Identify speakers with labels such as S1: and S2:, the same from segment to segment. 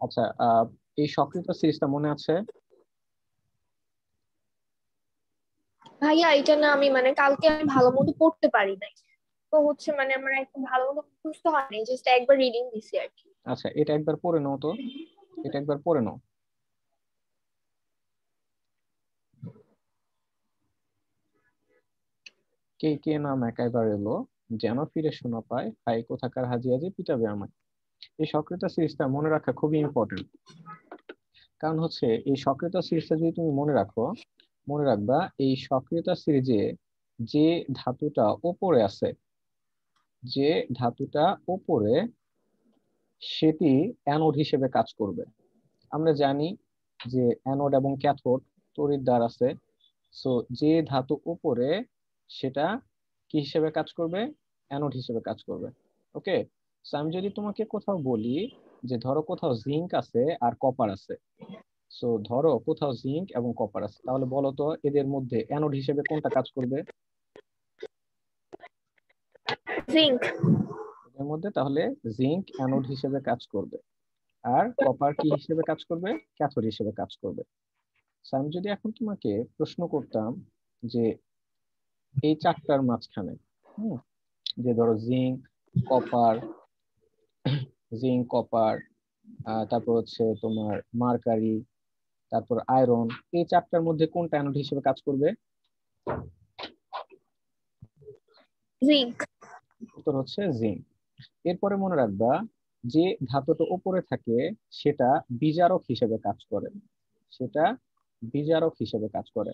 S1: আচ্ছা, এই সক্রিয়তা সিরিজটা মনে আছে?
S2: ভাইয়া এটা না আমি মানে কালকে আমি ভালো মতো পড়তে পারি নাই, তো হচ্ছে মানে আমার একটু ভালো মতো মুখস্থ হয়নি, জাস্ট একবার রিডিং দিছি আর কি।
S1: আচ্ছা, এটা একবার পড়ে নাও তো, এটা একবার পড়ে নাও। কে কে নাম একাইবার এলো, যেন ফিরে শোনা পায়, হাই কোথাকার হাজি হাজি পিটাবে আমায়। এই সক্রিয়তা সিরিজটা মনে রাখা খুবই ইম্পর্টেন্ট। কারণ হচ্ছে এই সক্রিয়তা সিরিজটা যদি তুমি মনে রাখো, মনে রাখবা এই সক্রিয়তা সিরিজে যে ধাতুটা ওপরে আছে, যে ধাতুটা ওপরে, সেটি অ্যানোড হিসেবে কাজ করবে। আমরা জানি যে অ্যানোড এবং ক্যাথোড তড়িৎদ্বার আছে। সো যে ধাতু উপরে, সেটা কি হিসেবে কাজ করবে? অ্যানোড হিসেবে কাজ করবে। ওকে। সো আমি যদি তোমাকে কোথাও বলি যে ধরো কোথাও জিঙ্ক আছে আর কপার আছে, সো ধরো কোথাও জিঙ্ক এবং কপার আছে, তাহলে বলো তো এদের মধ্যে অ্যানোড হিসেবে কোনটা কাজ করবে?
S2: জিঙ্ক।
S1: এদের মধ্যে তাহলে জিঙ্ক অ্যানোড হিসেবে কাজ করবে, আর কপার কি হিসেবে কাজ করবে? ক্যাথোড হিসেবে কাজ করবে। So, আমি যদি এখন তোমাকে প্রশ্ন করতাম যে এই চারটার মাঝখানে, হুম, যে ধরো জিঙ্ক, কপার, জিঙ্ক কপার, তারপর হচ্ছে তোমার মার্কারি, তারপর আয়রন, এই চারটার মধ্যে কোনটা অ্যানোড হিসেবে কাজ করবে?
S2: জিঙ্ক।
S1: উত্তর হচ্ছে জিঙ্ক। এরপরে মনে রাখবা যে ধাতুটা উপরে থাকে সেটা বিজারক হিসেবে কাজ করে, সেটা বিজারক হিসেবে কাজ করে।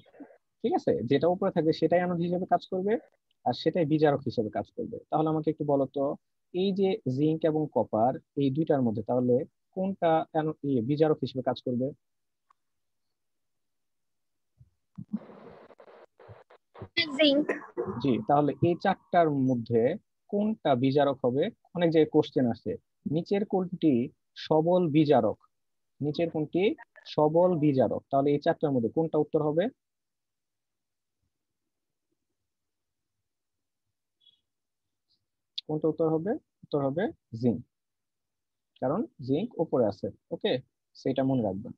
S1: ঠিক আছে, যেটা উপরে থাকবে সেটাই অ্যানোড হিসেবে কাজ করবে, আর সেটাই বিজারক হিসেবে কাজ করবে। তাহলে আমাকে একটু বলো তো, এই যে জিঙ্ক এবং কপার, এই দুইটার মধ্যে তাহলে কোনটা বিজারক হিসেবে কাজ করবে?
S2: জিঙ্ক।
S1: জি, তাহলে এই চারটার মধ্যে কোনটা বিজারক হবে? অনেক জায়গায় কোশ্চেন আসে, নিচের কোনটি সবল বিজারক, নিচের কোনটি সবল বিজারক, তাহলে এই চারটার মধ্যে কোনটা উত্তর হবে? কোনটা উত্তর হবে? উত্তর হবে জিঙ্ক, কারণ জিঙ্ক উপরে আছে। ওকে, সেটা মনে রাখবেন।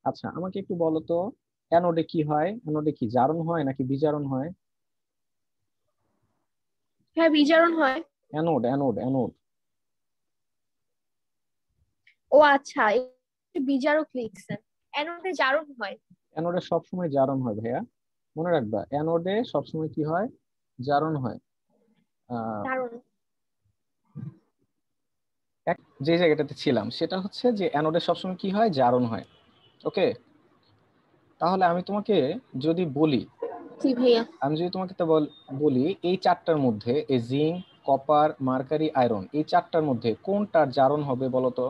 S1: আচ্ছা, আমাকে একটু বলো তো, অ্যানোডে কি হয়? অ্যানোডে কি জারণ হয় নাকি বিজারণ হয়?
S2: হ্যাঁ বিজারণ হয়।
S1: Anode, anode, anode.
S2: ও আচ্ছা, বিজারক লিখছেন, অ্যানোডে জারণ হয়।
S1: অ্যানোডে সবসময় জারণ হয় ভাইয়া, মনে রাখবা অ্যানোডে সবসময় কি হয়? জারণ হয়। আহ
S2: জারণ।
S1: যে জায়গাটাতে ছিলাম সেটা হচ্ছে যে অ্যানোডে সবসময় কি হয়? জারণ হয়। ওকে, তাহলে আমি তোমাকে যদি বলি,
S2: জি ভাইয়া।
S1: আমি যদি তোমাকে তো বলি এই চারটার মধ্যে, এই জিঙ্ক, কপার, মার্কারি, আয়রন, এই চারটার মধ্যে কোনটার জারণ হবে বলো তো?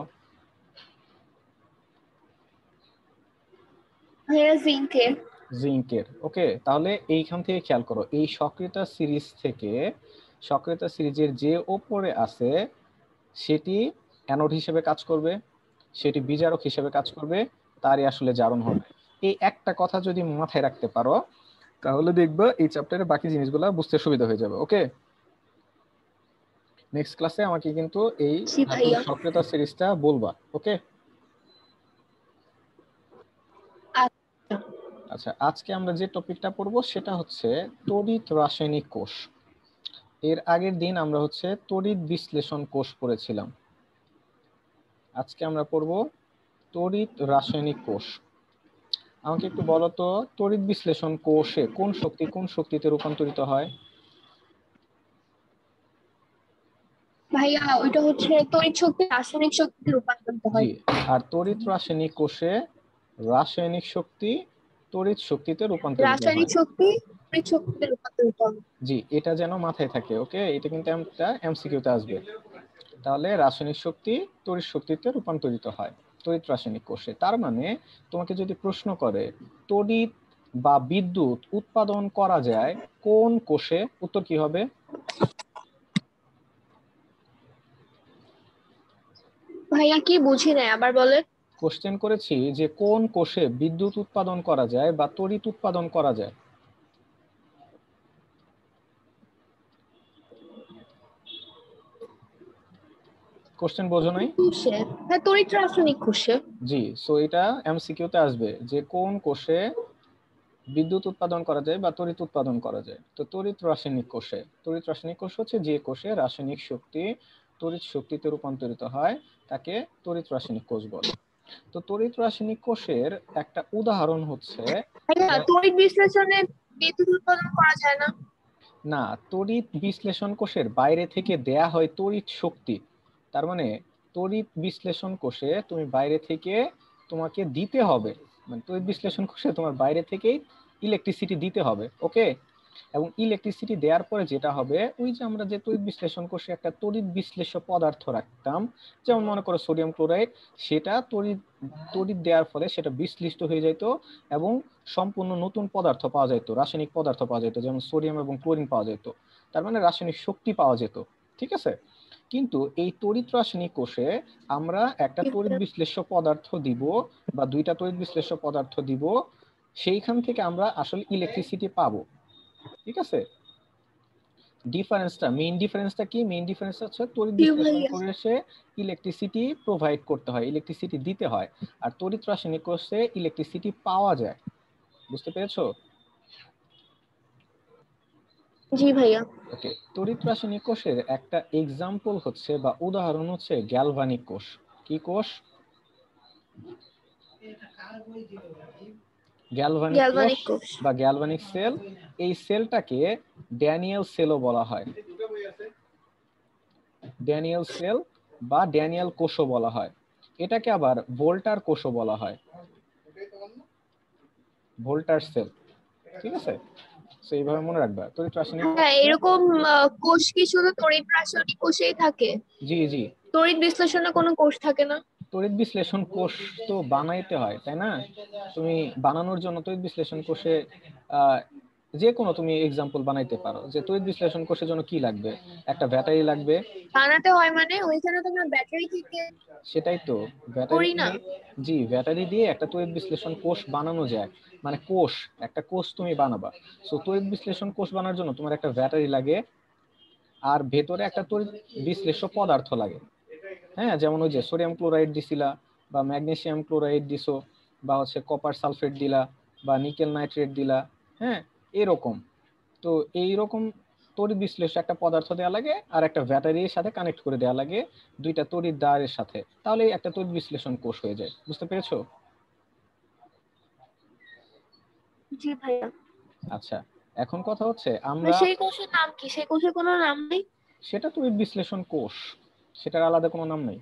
S2: ভাইয়া জিঙ্কের।
S1: জিঙ্কের। ওকে, তাহলে এইখান থেকে খেয়াল করো, এই সক্রিয়তা সিরিজ থেকে, সক্রিয়তা সিরিজের যে ওপরে আছে সেটি অ্যানোড হিসেবে কাজ করবে, সেটি বিজারক হিসেবে কাজ করবে, তারই আসলে জারণ হবে। এই একটা কথা যদি মাথায় রাখতে পারো, তাহলে দেখবা এই চ্যাপ্টারের বাকি জিনিসগুলো বুঝতে সুবিধা হয়ে যাবে। ওকে, নেক্সট ক্লাসে আমাকে কিন্তু এই
S2: জি
S1: ধাতুর
S2: ভাইয়া।
S1: সক্রিয়তা সিরিজটা বলবা। ওকে।
S2: আচ্ছা।
S1: আচ্ছা, আজকে আমরা যে টপিকটা পড়বো সেটা হচ্ছে তড়িৎ রাসায়নিক কোষ। এর আগের দিন আমরা হচ্ছে তড়িৎ বিশ্লেষণ কোষ পড়েছিলাম, আজকে আমরা পড়ব তড়িৎ রাসায়নিক কোষ। আমাকে একটু বলো তো, তড়িৎ বিশ্লেষণ কোষে কোন শক্তি কোন শক্তিতে রূপান্তরিত হয়?
S2: ভাইয়া ওইটা হচ্ছে তড়িৎ শক্তি রাসায়নিক শক্তিতে রূপান্তরিত
S1: জি,
S2: হয়।
S1: আর তড়িৎ রাসায়নিক কোষে রাসায়নিক শক্তি তড়িৎ শক্তিতে রূপান্তরিত
S2: রাসায়নিক
S1: হয়।
S2: শক্তি তড়িৎ শক্তিতে রূপান্তরিত হয়।
S1: জি, এটা যেন মাথায় থাকে। ওকে, এটা কিন্তু একটা এমসিকিউ তে আসবে। তাহলে রাসায়নিক শক্তি তড়িৎ শক্তিতে রূপান্তরিত হয় তড়িৎ রাসায়নিক কোষে। তার মানে তোমাকে যদি প্রশ্ন করে তড়িৎ বা বিদ্যুৎ উৎপাদন করা যায় কোন কোষে, উত্তর কি হবে?
S2: ভাইয়া কি বুঝি নাই, আবার বলেন।
S1: কোশ্চেন করেছি যে কোন কোষে বিদ্যুৎ উৎপাদন করা যায় বা তড়িৎ উৎপাদন করা যায়। কোশ্চেন বোঝো নাই?
S2: কোষে, হ্যাঁ তড়িৎ রাসায়নিক কোষে।
S1: জি, সো এটা এমসিকিউতে আসবে যে কোন কোষে বিদ্যুৎ উৎপাদন করা যায় বা তড়িৎ উৎপাদন করা যায়। তো তড়িৎ রাসায়নিক কোষে, তড়িৎ রাসায়নিক কোষ হচ্ছে যে কোষে রাসায়নিক শক্তি তড়িৎ শক্তিতে রূপান্তরিত হয় তাকে তড়িৎ রাসায়নিক কোষ বলে। তো তড়িৎ রাসায়নিক কোষের একটা উদাহরণ হচ্ছে,
S2: হ্যাঁ তড়িৎ বিশ্লেষণে বিদ্যুৎ উৎপাদন করা যায় না?
S1: না, তড়িৎ বিশ্লেষণ কোষের বাইরে থেকে দেয়া হয় তড়িৎ শক্তি। তার মানে তড়িৎ বিশ্লেষণ কোষে তুমি বাইরে থেকে তোমাকে দিতে হবে, মানে তড়িৎ বিশ্লেষণ কোষে তোমার বাইরে থেকেই ইলেকট্রিসিটি দিতে হবে, ওকে। এবং ইলেকট্রিসিটি দেওয়ার পরে যেটা হবে, ওই যে আমরা যে তড়িৎ বিশ্লেষণ কোষে একটা তড়িৎ বিশ্লেষ্য পদার্থ রাখতাম, যেমন মনে করো সোডিয়াম ক্লোরাইড, সেটা তড়িৎ তড়িৎ দেওয়ার ফলে সেটা বিশ্লিষ্ট হয়ে যেত এবং সম্পূর্ণ নতুন পদার্থ পাওয়া যেত, রাসায়নিক পদার্থ পাওয়া যেত, যেমন সোডিয়াম এবং ক্লোরিন পাওয়া যেত। তার মানে রাসায়নিক শক্তি পাওয়া যেত, ঠিক আছে। কিন্তু এই তড়িৎ রাসায়নিক কোষে আমরা একটা তড়িৎ বিশ্লেষ্য পদার্থ দিব বা দুইটা তড়িৎ বিশ্লেষ্য পদার্থ দিব, সেইখান থেকে আমরা আসলে ইলেকট্রিসিটি পাবো, ঠিক আছে। মেইন ডিফারেন্সটা কি? মেইন ডিফারেন্স হচ্ছে তড়িৎ
S2: জি
S1: বিশ্লেষণ
S2: ভাইয়া।
S1: কোষে ইলেকট্রিসিটি প্রোভাইড করতে হয়, ইলেকট্রিসিটি দিতে হয়, আর তড়িৎ রাসায়নিক কোষে ইলেকট্রিসিটি পাওয়া যায়। বুঝতে পেরেছো?
S2: জি ভাইয়া।
S1: ওকে, তড়িৎ রাসায়নিক কোষের একটা এক্সাম্পল হচ্ছে বা উদাহরণ হচ্ছে গ্যালভানিক কোষ। কি কোষ? গ্যালভানিক কোষ
S2: গ্যালভানিক কোষ।
S1: বা গ্যালভানিক সেল। এই সেলটাকে ড্যানিয়েল সেলও বলা হয়, ড্যানিয়েল সেল বা ড্যানিয়েল কোষও বলা হয়। এটাকে আবার ভোল্টার কোষও বলা হয়, ভোল্টার সেল, ঠিক আছে। সো এইভাবে মনে রাখবা তড়িৎ রাসায়নিক
S2: হ্যাঁ
S1: কোষে।
S2: এরকম কোষ কি শুধু তড়িৎ রাসায়নিক কোষেই থাকে?
S1: জি জি,
S2: তড়িৎ বিশ্লেষণে কোনো কোষ থাকে না?
S1: তড়িৎ বিশ্লেষণ কোষ তো বানাইতে হয়, তাই না? তুমি বানানোর জন্য তড়িৎ বিশ্লেষণ কোষে আহ, যে কোনো তুমি এক্সাম্পল বানাইতে পারো যে তড়িৎ বিশ্লেষণ কোষের জন্য কি লাগবে, একটা ব্যাটারি লাগবে।
S2: বানাতে হয় মানে ওইখানে তো আমরা ব্যাটারি থেকে
S1: সেটাই তো, ব্যাটারি
S2: করি না?
S1: দিয়ে, জি ব্যাটারি দিয়ে একটা তড়িৎ বিশ্লেষণ কোষ বানানো যায়, মানে কোষ, একটা কোষ তুমি বানাবা। সো তড়িৎ বিশ্লেষণ কোষ বানানোর জন্য তোমার একটা ব্যাটারি লাগে আর ভেতরে একটা তড়িৎ বিশ্লেষ্য পদার্থ লাগে। হ্যাঁ, যেমন ওই যে সোডিয়াম ক্লোরাইড দিছিলা বা ম্যাগনেসিয়াম ক্লোরাইড দিছো বা হচ্ছে কপার সালফেট দিলা বা নিকেল নাইট্রেট দিলা, হ্যাঁ এরকম। তো এইরকম তড়িৎ বিশ্লেষ্য একটা পদার্থ দেওয়া লাগে আর একটা ব্যাটারির সাথে কানেক্ট করে দেওয়া লাগে, দুইটা তড়িৎ দ্বারের সাথে, তাহলে একটা তড়িৎ বিশ্লেষণ কোষ হয়ে যায়। বুঝতে পেরেছো?
S2: জি ভাইয়া।
S1: আচ্ছা, এখন কথা হচ্ছে আমরা,
S2: সেই কোষের নাম কি? সেই কোষের কোনো নাম নেই?
S1: সেটা তড়িৎ বিশ্লেষণ কোষ, সেটার আলাদা কোনো নাম নেই।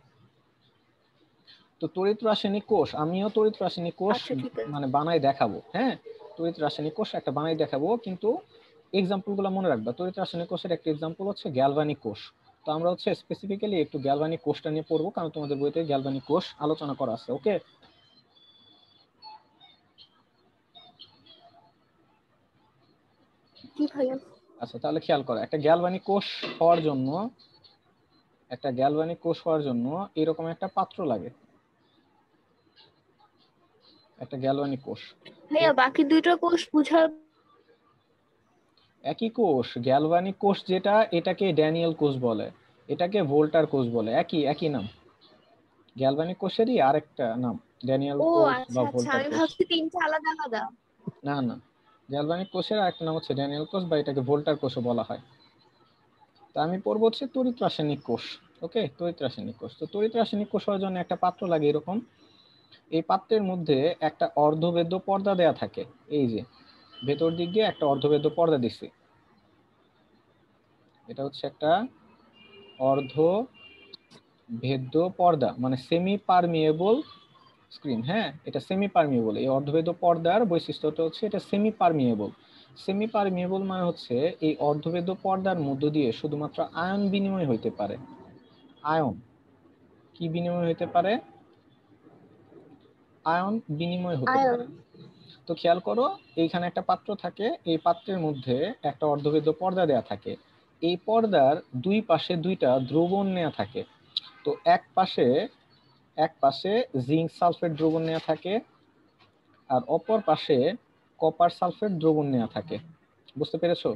S1: তো তড়িৎ রাসায়নিক কোষ, আমিও তড়িৎ রাসায়নিক কোষ
S2: আচ্ছা ঠিক আছে।
S1: মানে বানাই দেখাবো, হ্যাঁ তড়িৎ রাসায়নিক কোষ একটা বানাই দেখাবো, কিন্তু এক্সাম্পল গুলো মনে রাখবা। তড়িৎ রাসায়নিক কোষের একটা এক্সাম্পল হচ্ছে গ্যালভানিক কোষ। তো আমরা হচ্ছে স্পেসিফিক্যালি একটু গ্যালভানিক কোষটা নিয়ে পড়বো, কারণ তোমাদের বইতে গ্যালভানিক কোষ আলোচনা করা আছে, ওকে।
S2: জি ভাইয়া।
S1: আচ্ছা, তাহলে খেয়াল করো, একটা গ্যালভানিক কোষ হওয়ার জন্য, একটা গ্যালভানিক কোষ হওয়ার জন্য এরকম একটা পাত্র লাগে, একটা গ্যালভানিক কোষ।
S2: ভাইয়া বাকি দুইটা কোষ বুঝার।
S1: একই কোষ, গ্যালভানিক কোষ যেটা, এটাকে ড্যানিয়েল কোষ বলে, এটাকে ভোল্টার কোষ বলে, একই একই নাম। গ্যালভানিক কোষেরই আরেকটা নাম ড্যানিয়েল
S2: ও
S1: কোষ বা
S2: আচ্ছা আচ্ছা,
S1: ভোল্টার
S2: আমি
S1: কোষ।
S2: ভাবছি তিনটা আলাদা আলাদা।
S1: না না, গ্যালভানিক কোষের আরেকটা নাম হচ্ছে ড্যানিয়েল কোষ বা এটাকে ভোল্টার কোষও বলা হয়। তা আমি পড়বো হচ্ছে তড়িৎ রাসায়নিক কোষ, ওকে। তড়িৎ রাসায়নিক কোষ, তো তড়িৎ রাসায়নিক কোষ হওয়ার জন্য একটা পাত্র লাগে এরকম। এই পাত্রের মধ্যে একটা অর্ধবেদ্য পর্দা দেয়া থাকে, এই যে ভেতর দিক দিয়ে একটা অর্ধবেদ্য পর্দা দিচ্ছি, এটা হচ্ছে একটা অর্ধ ভেদ্য পর্দা, মানে সেমি পারমিয়েবল স্ক্রিন। হ্যাঁ, এটা সেমি পারমিয়েবল, এই অর্ধভেদ্য পর্দার বৈশিষ্ট্যটা হচ্ছে এটা সেমি পারমিয়েবল। সেমি পারমিয়েবল মানে হচ্ছে এই অর্ধভেদ্য পর্দার মধ্য দিয়ে শুধুমাত্র আয়ন বিনিময় হইতে পারে। আয়ন, কি বিনিময় হইতে পারে? আয়ন বিনিময় হতে
S2: আয়ন।
S1: পারে। তো খেয়াল করো, এইখানে একটা পাত্র থাকে, এই পাত্রের মধ্যে একটা অর্ধভেদ্য পর্দা দেয়া থাকে, এই পর্দার দুই পাশে দুইটা দ্রবণ নেওয়া থাকে। তো এক পাশে এক পাশে জিঙ্ক সালফেট দ্রবণ নেওয়া থাকে আর অপর পাশে কপার সালফেট দ্রবণ নেওয়া থাকে। বুঝতে পেরেছো?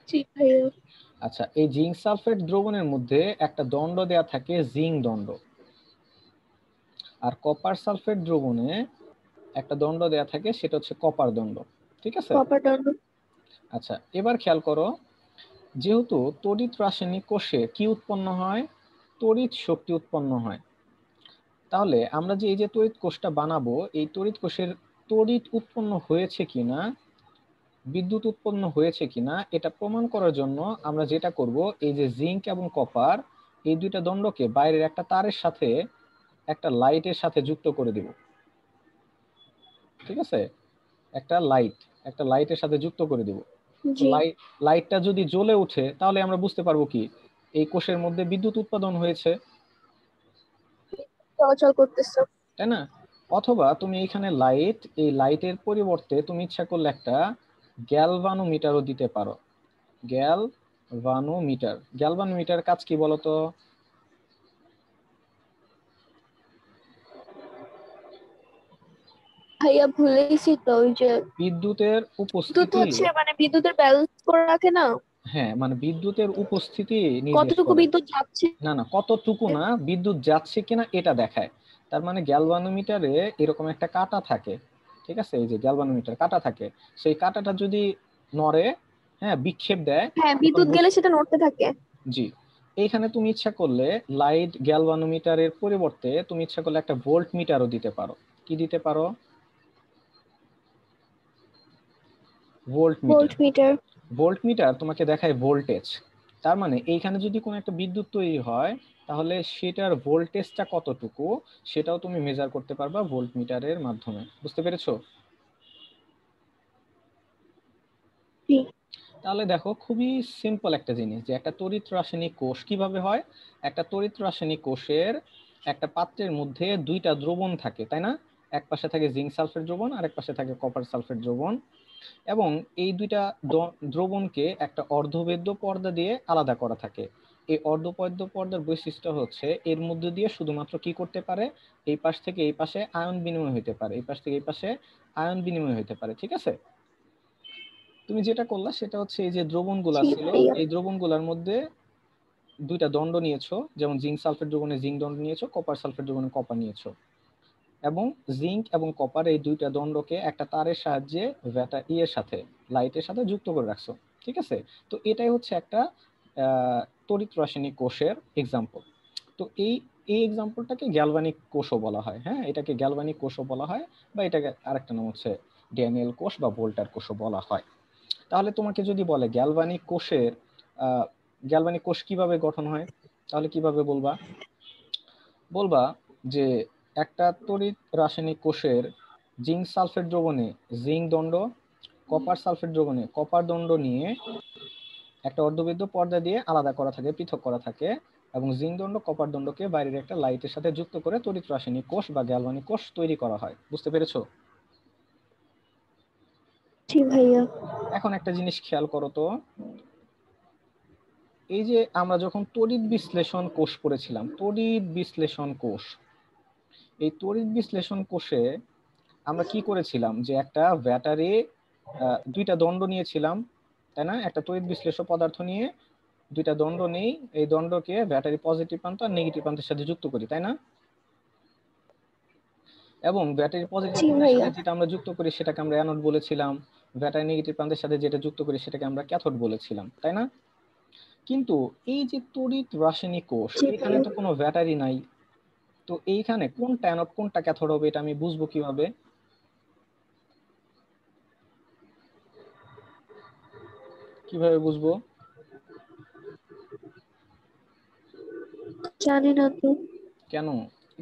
S2: জি ভাইয়া।
S1: আচ্ছা, এই জিঙ্ক সালফেট দ্রবণের মধ্যে একটা দণ্ড দেয়া থাকে জিঙ্ক দণ্ড, আর কপার সালফেট দ্রবণে একটা দণ্ড দেয়া থাকে, সেটা হচ্ছে কপার দণ্ড। ঠিক আছে?
S2: কপার দণ্ড।
S1: আচ্ছা, এবার খেয়াল করো, যেহেতু তড়িৎ রাসায়নিক কোষে কি উৎপন্ন হয়? তড়িৎ শক্তি উৎপন্ন হয়। তাহলে আমরা যে এই যে তড়িৎ কোষটা বানাবো, এই তড়িৎ কোষের তড়িৎ উৎপন্ন হয়েছে কিনা, বিদ্যুৎ উৎপন্ন হয়েছে কিনা, এটা প্রমাণ করার জন্য আমরা যেটা করব, এই যে জিঙ্ক এবং কপার এই দুইটা দণ্ডকে বাইরের একটা তারের সাথে একটা লাইটের সাথে যুক্ত করে দিব। ঠিক আছে? একটা লাইটের সাথে যুক্ত করে দিব। তো
S2: জি।
S1: লাইটটা যদি জ্বলে ওঠে তাহলে আমরা বুঝতে পারবো কি এই কোষের মধ্যে বিদ্যুৎ উৎপাদন হয়েছে,
S2: চলাচল করতেছে।
S1: তাই না? অথবা তুমি এখানে এই লাইটের পরিবর্তে তুমি ইচ্ছা করলে একটা গ্যালভানোমিটারও দিতে পারো। গ্যালভানোমিটার কাজ কি বলতো?
S2: ভাইয়া ভুলেইছি তো, ওই যে
S1: বিদ্যুতের
S2: বিদ্যুৎ
S1: উপস্থিতি।
S2: হচ্ছে মানে বিদ্যুতের ব্যালেন্স করে রাখে না,
S1: হ্যাঁ, মানে বিদ্যুতের উপস্থিতি নির্দেশ
S2: কতটুকু
S1: করে।
S2: বিদ্যুৎ যাচ্ছে।
S1: না না, কতটুকু না, বিদ্যুৎ যাচ্ছে কিনা এটা দেখায়। তার মানে গ্যালভানোমিটারে এরকম একটা কাঁটা থাকে। ঠিক আছে? এই যে গ্যালভানোমিটার কাঁটা থাকে, সেই কাঁটাটা যদি নড়ে, হ্যাঁ, বিক্ষেপ দেয়,
S2: হ্যাঁ,
S1: তখন
S2: বিদ্যুৎ গেলে সেটা নড়তে থাকে।
S1: জি। এইখানে তুমি ইচ্ছা করলে লাইট গ্যালভানোমিটারের পরিবর্তে তুমি ইচ্ছা করলে একটা ভোল্ট মিটারও দিতে পারো। কি দিতে পারো? Volt metre.
S2: Volt metre.
S1: Volt metre তোমাকে দেখায় ভোল্টেজ। তার মানে এইখানে যদি কোনো একটা বিদ্যুৎ তৈরি হয়, তাহলে সেটার ভোল্টেজটা কতটুকু সেটাও তুমি মেজার করতে পারবা ভোল্ট মিটারের মাধ্যমে। বুঝতে পেরেছো?
S2: জি।
S1: তাহলে দেখো, খুবই সিম্পল একটা জিনিস যে একটা তড়িৎ রাসায়নিক কোষ কিভাবে হয়। একটা তড়িৎ রাসায়নিক কোষের একটা পাত্রের মধ্যে দুইটা দ্রবণ থাকে, তাই না? এক পাশে থাকে জিঙ্ক সালফেট দ্রবণ আর এক পাশে থাকে কপার সালফেট দ্রবণ, এবং এই দুইটা দ্রবণকে একটা অর্ধবেদ্য পর্দা দিয়ে আলাদা করা থাকে। এই অর্ধবেদ্য পর্দার বৈশিষ্ট্য হচ্ছে এর মধ্যে দিয়ে শুধুমাত্র কি করতে পারে, এই পাশ থেকে এই পাশে আয়ন বিনিময় হতে পারে, এই পাশ থেকে এই পাশে আয়ন বিনিময় হতে পারে। ঠিক আছে? তুমি যেটা করলা সেটা হচ্ছে এই যে দ্রবণগুলা
S2: জি
S1: ছিল,
S2: ভাইয়া।
S1: এই দ্রবণগুলোর মধ্যে দুইটা দণ্ড নিয়েছো, যেমন জিঙ্ক সালফেট দ্রবণে জিঙ্ক দণ্ড নিয়েছো, কপার সালফেট দ্রবণে কপার নিয়েছো, এবং জিঙ্ক এবং কপার এই দুইটা দণ্ডকে একটা তারের সাহায্যে এর সাথে লাইটের সাথে যুক্ত করে রাখছো। ঠিক আছে? তো এটাই হচ্ছে একটা তড়িৎ রাসায়নিক কোষের এক্সাম্পল। তো এই এই এক্সাম্পলটাকে গ্যালভানিক কোষও বলা হয়। হ্যাঁ, এটাকে গ্যালভানিক কোষও বলা হয়, বা এটাকে আরেকটা নাম হচ্ছে ড্যানিয়েল কোষ বা ভোল্টার কোষও বলা হয়। তাহলে তোমাকে যদি বলে গ্যালভানিক কোষ কিভাবে গঠন হয়, তাহলে কিভাবে বলবা? বলবা যে একটা তড়িৎ রাসায়নিক কোষের জিঙ্ক সালফেট দ্রবণে জিঙ্ক দণ্ড, কপার সালফেট দ্রবণে কপার দণ্ড নিয়ে একটা অর্ধবেদ্য পর্দা দিয়ে আলাদা করা থাকে, পৃথক করা থাকে, এবং জিঙ্ক দণ্ড কপার দণ্ডকে বাইরের একটা লাইটের সাথে যুক্ত করে তড়িৎ রাসায়নিক কোষ বা গ্যালভানিক কোষ তৈরি করা হয়। বুঝতে পেরেছো?
S2: জি ভাইয়া।
S1: এখন একটা জিনিস খেয়াল করো তো, এই যে আমরা যখন তড়িৎ বিশ্লেষণ কোষ পড়েছিলাম, তড়িৎ বিশ্লেষণ কোষ, এই তড়িৎ বিশ্লেষণ কোষে আমরা কি করেছিলাম, যে একটা ব্যাটারি দুইটা দণ্ড নিয়েছিলাম, তাই না? একটা তড়িৎ বিশ্লেষ্য পদার্থ নিয়ে দুইটা দণ্ড নেই, এই দণ্ডকে ব্যাটারি পজিটিভ প্রান্ত আর নেগেটিভ প্রান্তের সাথে যুক্ত করি, তাই না? এবং ব্যাটারি পজিটিভ
S2: জি
S1: প্রান্তের
S2: ভাইয়া।
S1: সাথে যেটা আমরা যুক্ত করি সেটাকে আমরা অ্যানোড বলেছিলাম, ব্যাটারি নেগেটিভ প্রান্তের সাথে যেটা যুক্ত করি সেটাকে আমরা ক্যাথোড বলেছিলাম, তাই না? কিন্তু এই যে তড়িৎ রাসায়নিক কোষ,
S2: জি
S1: এখানে
S2: ভাইয়া।
S1: তো কোনো ব্যাটারি নাই। তো এইখানে কোনটা অ্যানোড কোনটা ক্যাথোড হবে এটা আমি বুঝবো কিভাবে? কিভাবে বুঝবো?
S2: জানি না তো।
S1: কেন?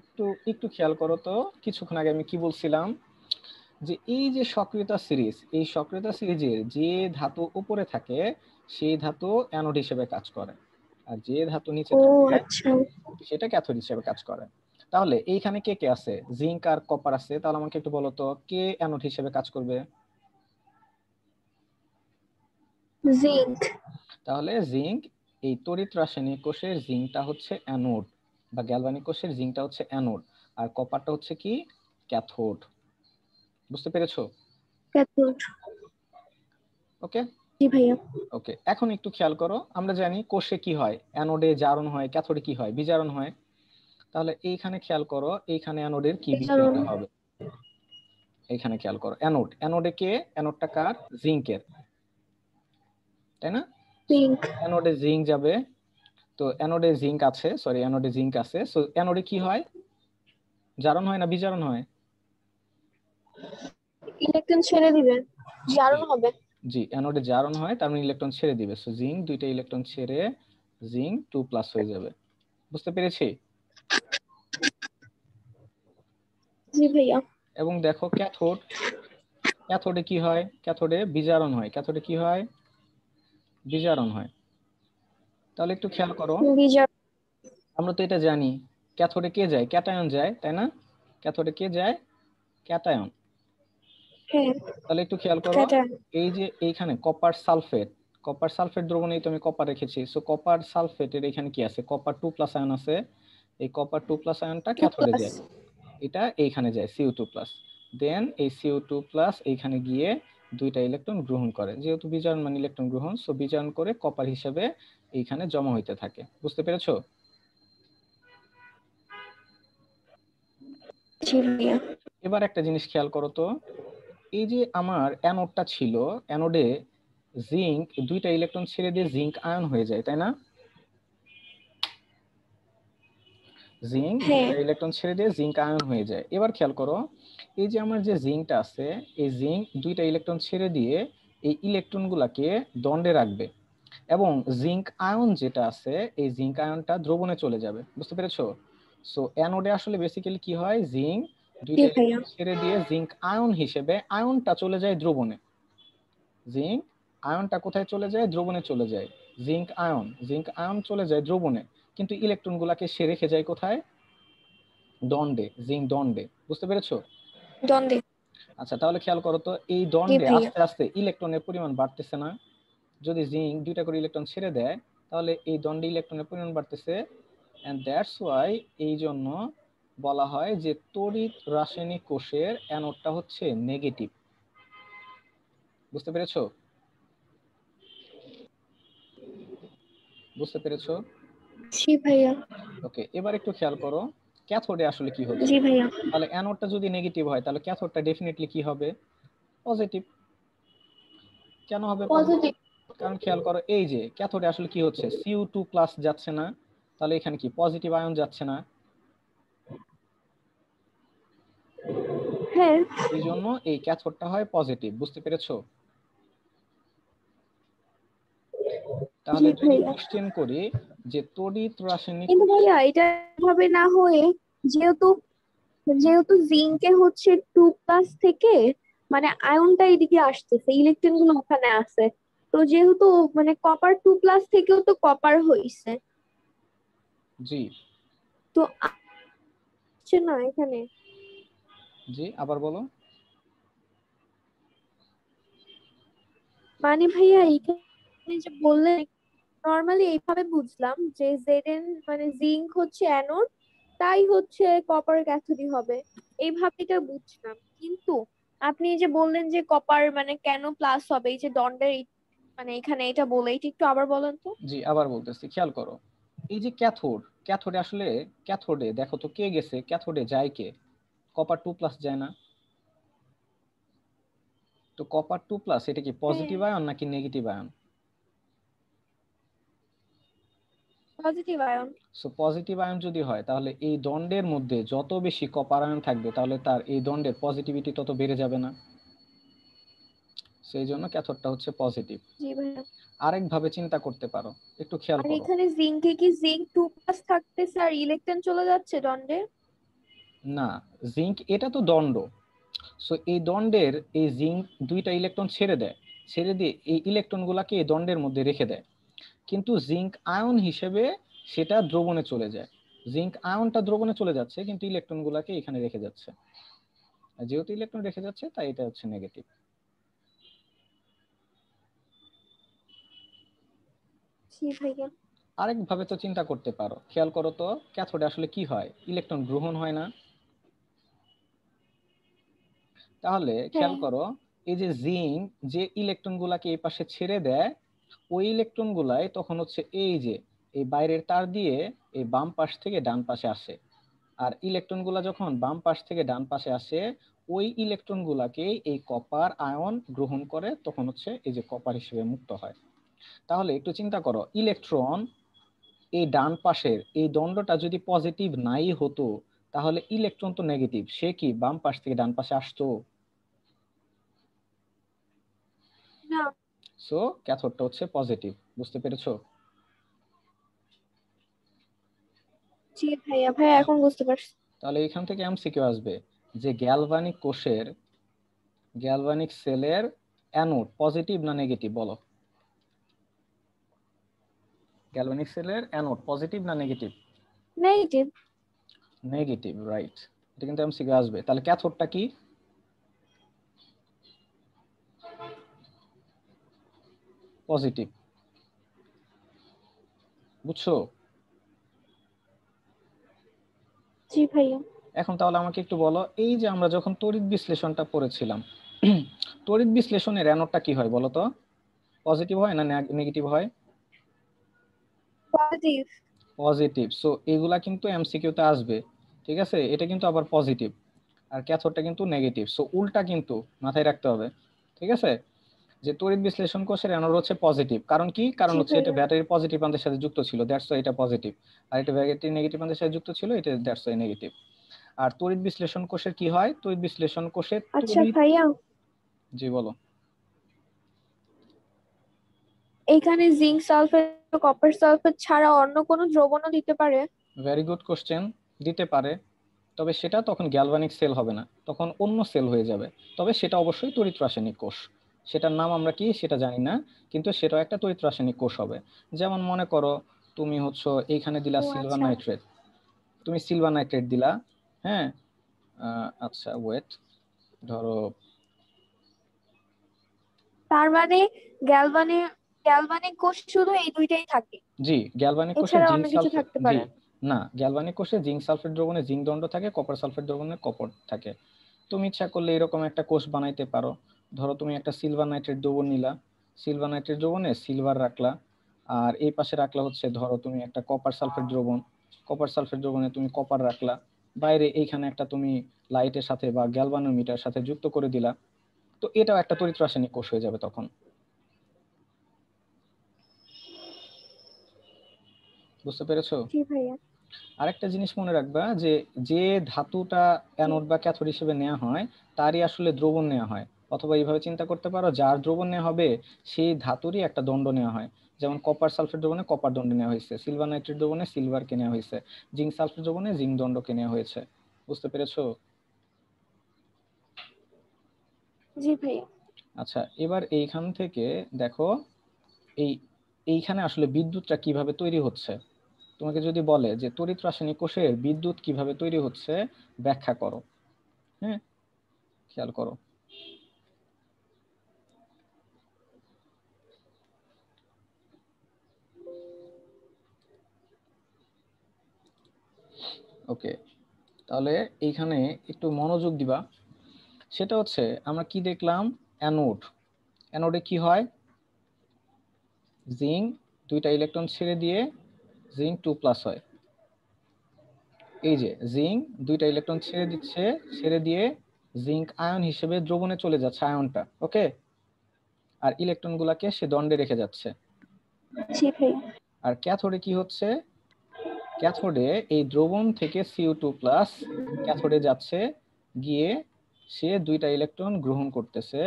S1: একটু একটু খেয়াল করো তো, কিছুক্ষণ আগে আমি কি বলছিলাম, যে এই যে সক্রিয়তা সিরিজ, এই সক্রিয়তা সিরিজের যে ধাতু উপরে থাকে সেই ধাতু অ্যানোড হিসেবে কাজ করে, আর যে ধাতু নিচে
S2: ও
S1: থাকে
S2: আচ্ছা।
S1: সেটা ক্যাথোড হিসেবে কাজ করে। তাহলে এইখানে কে কে আছে? জিঙ্ক আর কপার আছে। তাহলে আমাকে একটু বলো তো, কে অ্যানোড হিসেবে কাজ করবে?
S2: জিঙ্ক।
S1: তাহলে জিঙ্ক এই তড়িৎ রাসায়নিক কোষের জিঙ্কটা হচ্ছে অ্যানোড, বা গ্যালভানিক কোষের জিঙ্কটা হচ্ছে অ্যানোড, আর কপারটা হচ্ছে কি ক্যাথোড। বুঝতে পেরেছো?
S2: ক্যাথোড।
S1: ওকে।
S2: জি ভাইয়া।
S1: ওকে, এখন একটু খেয়াল করো, আমরা জানি কোষে কি হয়, অ্যানোডে জারণ হয়, ক্যাথোডে কি হয়, বিজারণ হয়। তাহলে এইখানে খেয়াল করো, এইখানে অ্যানোডের কি
S2: কারণ
S1: বিক্রিয়াটা হবে। এইখানে খেয়াল করো, অ্যানোড, অ্যানোডে কে, অ্যানোডটা কার, জিঙ্কের, তাই না?
S2: পিঙ্ক।
S1: অ্যানোডে জিঙ্ক যাবে, তো অ্যানোডে জিঙ্ক আছে, সরি অ্যানোডে জিঙ্ক আছে, সো অ্যানোডে কি হয়, জারণ হয় না বিজারণ হয়?
S2: ইলেকট্রন ছেড়ে দিবে,
S1: জি
S2: জারণ হবে।
S1: জি, অ্যানোডে জারণ হয়, তার মানে ইলেকট্রন ছেড়ে দিবে, সো জিঙ্ক দুইটা ইলেকট্রন ছেড়ে জিঙ্ক 2+ হয়ে যাবে। বুঝতে পেরেছি?
S2: জি ভাইয়া।
S1: এবং দেখো ক্যাথোড, ক্যাথোডে কি হয়, ক্যাথোডে বিজারণ হয়, ক্যাথোডে কি হয়, বিজারণ হয়। তাহলে একটু খেয়াল করো,
S2: বিজারণ।
S1: আমরা তো এটা জানি, ক্যাথোডে কে যায়, ক্যাটায়ন যায়, তাই না? ক্যাথোডে কে যায়, ক্যাটায়ন।
S2: হ্যাঁ।
S1: তাহলে একটু খেয়াল করো,
S2: ক্যাটায়ন।
S1: এই যে এইখানে কপার সালফেট, কপার সালফেট দ্রবণেই তো আমি কপার রেখেছি, সো কপার সালফেটের এখানে কি আছে, কপার 2+ আয়ন আছে, এই কপার 2+ আয়নটা
S2: 2
S1: ক্যাথোডে
S2: প্লাস।
S1: যায়, এটা এইখানে যায় Cu2+, দেন এই Cu2+ এইখানে গিয়ে দুইটা ইলেকট্রন গ্রহণ করে, যেহেতু বিজারণ মানে ইলেকট্রন গ্রহণ, সো বিজারণ করে কপার হিসেবে এইখানে জমা হইতে থাকে। বুঝতে পেরেছো?
S2: জি ভাইয়া।
S1: এবার একটা জিনিস খেয়াল করো তো, এই যে আমার অ্যানোডটা ছিল, অ্যানোডে জিঙ্ক দুইটা ইলেকট্রন ছেড়ে দিয়ে জিঙ্ক আয়ন হয়ে যায়, তাই না? জিঙ্ক
S2: হ্যাঁ।
S1: দুইটা ইলেকট্রন ছেড়ে দিয়ে জিঙ্ক আয়ন হয়ে যায়। এবার খেয়াল করো, এই যে আমার যে জিঙ্কটা আছে, এই জিঙ্ক দুইটা ইলেকট্রন ছেড়ে দিয়ে এই ইলেকট্রনগুলোকে দণ্ডে রাখবে, এবং জিঙ্ক আয়ন যেটা আছে, এই জিঙ্ক আয়নটা দ্রবণে চলে যাবে। বুঝতে পেরেছো? সো অ্যানোডে আসলে বেসিক্যালি কি হয়, জিঙ্ক
S2: জি
S1: দুইটা
S2: ভাইয়া।
S1: ইলেকট্রন ছেড়ে দিয়ে জিঙ্ক আয়ন হিসেবে আয়নটা চলে যায় দ্রবণে। জিঙ্ক আয়নটা কোথায় চলে যায়, দ্রবণে চলে যায়। জিঙ্ক আয়ন, জিঙ্ক আয়ন চলে যায় দ্রবণে, কিন্তু ইলেকট্রনগুলোকে সে রেখে যায় কোথায়, দণ্ডে, জিঙ্ক দণ্ডে। বুঝতে পেরেছো?
S2: দ্বন্দ্বে।
S1: আচ্ছা, তাহলে খেয়াল করো তো, এই
S2: জি
S1: দণ্ডে
S2: ভাইয়া।
S1: আস্তে আস্তে ইলেকট্রনের পরিমাণ বাড়তেছে না? যদি জিঙ্ক দুইটা করে ইলেকট্রন ছেড়ে দেয়, তাহলে এই দণ্ডে ইলেকট্রনের পরিমাণ বাড়তেছে, এন্ড দ্যাটস ওয়াই এই জন্য বলা হয় যে তড়িৎ রাসায়নিক কোষের অ্যানোডটা হচ্ছে নেগেটিভ। বুঝতে পেরেছো? বুঝতে পেরেছো?
S2: জি ভাইয়া।
S1: ওকে, এবার একটু খেয়াল করো ক্যাথোডে আসলে কি হচ্ছে।
S2: জি ভাইয়া।
S1: তাহলে অ্যানোডটা যদি নেগেটিভ হয়, তাহলে ক্যাথোডটা ডেফিনেটলি কি হবে, পজিটিভ। কেন হবে পজিটিভ?
S2: পজিটিভ।
S1: কারণ খেয়াল করো, এই যে ক্যাথোডে আসলে কি হচ্ছে, Cu2+ যাচ্ছে না, তাহলে এখানে কি পজিটিভ আয়ন যাচ্ছে না,
S2: হ্যাঁ।
S1: এই জন্য এই ক্যাথোডটা হয় পজিটিভ। বুঝতে পেরেছো?
S2: জি
S1: তাহলে যদি
S2: ভাইয়া।
S1: কোশ্চেন করি যে তড়িৎ রাসায়নিক
S2: কিন্তু
S1: কোষে,
S2: ভাইয়া এটা ভাবে না হয়ে, যেহেতু যেহেতু জিঙ্কে হচ্ছে 2 প্লাস থেকে মানে আয়নটা এদিকে আসতেছে, ইলেকট্রন গুলো ওখানে আছে, তো যেহেতু মানে কপার 2 প্লাস থেকেও তো কপার হইছে,
S1: জি
S2: তো আসছে না এখানে।
S1: জি, আবার বলো।
S2: মানে ভাইয়া এখানে যে বললেন, নর্মালি এইভাবে বুঝলাম যে জেডেন মানে জিঙ্ক হচ্ছে অ্যানোড, তাই হচ্ছে কপার ক্যাথোড হবে, এইভাবে এটা বুঝলাম। কিন্তু আপনি যে বললেন যে কপার মানে কেন প্লাস হবে, এই যে দন্ডের মানে এখানে এটা বলে, এটা একটু আবার বলেন তো।
S1: জি, আবার বলতেছি, খেয়াল করো, এই যে ক্যাথোড, ক্যাথোডে আসলে, ক্যাথোডে দেখো তো কে গেছে, ক্যাথোডে যায় কে, কপার 2+ যায় না? তো কপার 2+ এটা কি
S2: হ্যাঁ।
S1: পজিটিভ আয়ন নাকি negative ion?
S2: Positive ion.
S1: So positive ion যদি হয়, তাহলে এই দণ্ডের মধ্যে যত বেশি কপার আয়ন থাকবে, তাহলে তার এই দণ্ডের পজিটিভিটি তত বেড়ে যাবে না? সেই জন্য ক্যাথোডটা হচ্ছে পজিটিভ।
S2: জি ভাইয়া।
S1: আরেকভাবে চিন্তা করতে পারো, একটু খেয়াল
S2: আর
S1: করো।
S2: এখানে জিঙ্কে কি জিঙ্ক 2 প্লাস থাকতেছে আর ইলেকট্রন চলে যাচ্ছে দন্ডে।
S1: না, জিঙ্ক এটা তো দণ্ড, সো এই দণ্ডের এই জিঙ্ক দুইটা ইলেকট্রন ছেড়ে দেয়, ছেড়ে দিয়ে এই ইলেকট্রনগুলোকে এই দণ্ডের মধ্যে রেখে দেয়, কিন্তু জিঙ্ক আয়ন হিসেবে সেটা দ্রবণে চলে যায়। জিঙ্ক আয়নটা দ্রবণে চলে যাচ্ছে, কিন্তু ইলেকট্রনগুলোকে এখানে রেখে যাচ্ছে, আর যেহেতু ইলেকট্রন রেখে যাচ্ছে, তাই এটা হচ্ছে নেগেটিভ।
S2: জি ভাইয়া।
S1: আরেক ভাবে তো চিন্তা করতে পারো, খেয়াল করো তো ক্যাথোডে আসলে কি হয়, ইলেকট্রন গ্রহণ হয় না? তাহলে খেয়াল
S2: হ্যাঁ।
S1: করো এই যে জিঙ্ক যে ইলেকট্রন গুলাকে এই পাশে ছেড়ে দেয়, ওই ইলেকট্রন গুলাই তখন হচ্ছে এই যে এই বাইরের তার দিয়ে এই বাম পাশ থেকে ডান পাশে আসে। আর ইলেকট্রন গুলা যখন বাম পাশ থেকে ডান পাশে আসে, ওই ইলেকট্রন গুলাকে এই কপার আয়ন গ্রহণ করে, তখন হচ্ছে এই যে কপার হিসেবে মুক্ত হয়। তাহলে একটু চিন্তা করো, ইলেকট্রন এই ডান পাশের এই দণ্ডটা যদি পজিটিভ নাই হতো, তাহলে ইলেকট্রন তো নেগেটিভ, সে কি বাম পাশ থেকে ডান পাশে আসতো?
S2: না।
S1: সো ক্যাথোডটা হচ্ছে পজিটিভ। বুঝতে পেরেছো?
S2: জি ভাইয়া, ভাইয়া এখন বুঝতে পারছি।
S1: তাহলে এখান থেকে এমসিকিউ আসবে যে গ্যালভানিক সেলের অ্যানোড পজিটিভ না নেগেটিভ, বলো। গ্যালভানিক সেলের অ্যানোড পজিটিভ না নেগেটিভ?
S2: নেগেটিভ।
S1: Negative, right. এটা কিন্তু এমসিকিউ আসবে। তাহলে ক্যাথোডটা কি? পজিটিভ। বুঝছো?
S2: জি ভাইয়া।
S1: এখন তাহলে আমাকে একটু বলো, এই যে আমরা যখন তড়িৎ বিশ্লেষণটা পড়েছিলাম, তড়িৎ বিশ্লেষণের অ্যানোডটা কি হয় বলো তো? পজিটিভ হয় না নেগেটিভ হয়?
S2: পজিটিভ।
S1: পজিটিভ। সো এগুলা কিন্তু এমসিকিউ তে আসবে। ঠিক আছে, এটা কিন্তু আবার পজিটিভ, আর ক্যাথোডটা কিন্তু নেগেটিভ। সো উল্টা কিন্তু মাথায় রাখতে হবে। ঠিক আছে, যে তড়িৎ বিশ্লেষণ কোষের অ্যানোড হচ্ছে পজিটিভ, কারণ কি? কারণ
S2: জি
S1: হচ্ছে এটা
S2: ভাইয়া।
S1: ব্যাটারির পজিটিভ প্রান্তের সাথে যুক্ত ছিল, দ্যাটস ওয়াই এটা পজিটিভ। আর এটা ব্যাটারির নেগেটিভ প্রান্তের সাথে যুক্ত ছিল, এটা দ্যাটস ওয়াই নেগেটিভ। আর তড়িৎ বিশ্লেষণ কোষের কি হয়? তড়িৎ বিশ্লেষণ কোষের
S2: আচ্ছা
S1: তড়িৎ,
S2: ভাইয়া,
S1: জি বলো।
S2: এখানে জিঙ্ক সালফেট, কপার সালফেট ছাড়া অন্য কোনো দ্রবণও দিতে পারে?
S1: Very good question. দিতে পারে, তবে সেটা তখন গ্যালভানিক সেল হবে না, তখন অন্য সেল হয়ে যাবে। তবে সেটা অবশ্যই তড়িৎ রাসায়নিক কোষ। সেটার নাম আমরা কি সেটা জানি না, কিন্তু সেটাও একটা তড়িৎ রাসায়নিক কোষ হবে। যেমন মনে করো তুমি হচ্ছে এইখানে দিলা
S2: ও
S1: সিলভার
S2: আচ্ছা।
S1: নাইট্রেট, তুমি সিলভার নাইট্রেট দিলা। হ্যাঁ, আচ্ছা ওয়েট, ধরো,
S2: তার মানে গ্যালভানে গ্যালভানিক কোষ শুধু এই দুইটাই থাকে,
S1: জি গ্যালভানিক কোষে
S2: এছাড়া
S1: জিঙ্ক
S2: অন্য কিছু
S1: সালফেট,
S2: থাকতে
S1: জি
S2: পারে?
S1: না, গ্যালভানিক কোষে জিঙ্ক সালফেট দ্রবণে জিঙ্ক দণ্ড থাকে, কপার সালফেট দ্রবণে কপার থাকে। তুমি ইচ্ছা করলে এরকম একটা কোষ বানাইতে পারো। ধরো তুমি একটা সিলভার নাইট্রেট দ্রবণ নিলা, সিলভার নাইট্রেট দ্রবণে সিলভার রাখলা, আর এই পাশে রাখলা হচ্ছে ধরো তুমি একটা কপার সালফেট দ্রবণ, কপার সালফেট দ্রবণে তুমি কপার রাখলা, বাইরে এইখানে একটা তুমি লাইটের সাথে বা গ্যালভানোমিটার সাথে যুক্ত করে দিলা। তো এটাও একটা তড়িৎ রাসায়নিক কোষ হয়ে যাবে তখন। বুঝতে পেরেছো?
S2: জি ভাইয়া।
S1: আরেকটা জিনিস মনে রাখবা, যে যে ধাতুটা
S2: জি।
S1: অ্যানোড বা ক্যাথোড হিসেবে নেওয়া হয়, তারই আসলে দ্রবণ নেওয়া হয়। অথবা এইভাবে চিন্তা করতে পারো, যার দ্রবণ নেওয়া হবে সেই ধাতুরই একটা দণ্ড নেওয়া হয়। যেমন কপার সালফেট দ্রবণে কপার দণ্ড নেওয়া হয়েছে, সিলভার নাইট্রেট দ্রবণে সিলভারকে নেওয়া হয়েছে, জিঙ্ক সালফেট দ্রবণে জিঙ্ক দণ্ডকে নেওয়া হয়েছে। বুঝতে পেরেছো?
S2: জি ভাইয়া।
S1: আচ্ছা, এবার এইখান থেকে দেখো, এই এইখানে আসলে বিদ্যুৎটা কিভাবে তৈরি হচ্ছে। তোমাকে যদি বলে যে তড়িৎ রাসায়নিক কোষের বিদ্যুৎ কিভাবে তৈরি হচ্ছে, ব্যাখ্যা করো। হ্যাঁ, খেয়াল করো। ওকে, তাহলে এইখানে একটু মনোযোগ দিবা। সেটা হচ্ছে আমরা কি দেখলাম, অ্যানোড, অ্যানোডে কি হয়, জিঙ্ক দুইটা ইলেকট্রন ছেড়ে দিয়ে জিঙ্ক 2+ হয়। এই যে জিঙ্ক দুইটা ইলেকট্রন ছেড়ে দিচ্ছে, ছেড়ে দিয়ে জিঙ্ক আয়ন হিসেবে দ্রবণে চলে যাচ্ছে আয়নটা, ওকে। আর ইলেকট্রন গুলাকে সে দণ্ডে রেখে যাচ্ছে।
S2: জি ভাইয়া।
S1: আর ক্যাথোডে কি হচ্ছে, ক্যাথোডে এই দ্রবণ থেকে Cu2+ ক্যাথোডে যাচ্ছে, গিয়ে সে দুইটা ইলেকট্রন গ্রহণ করতেছে,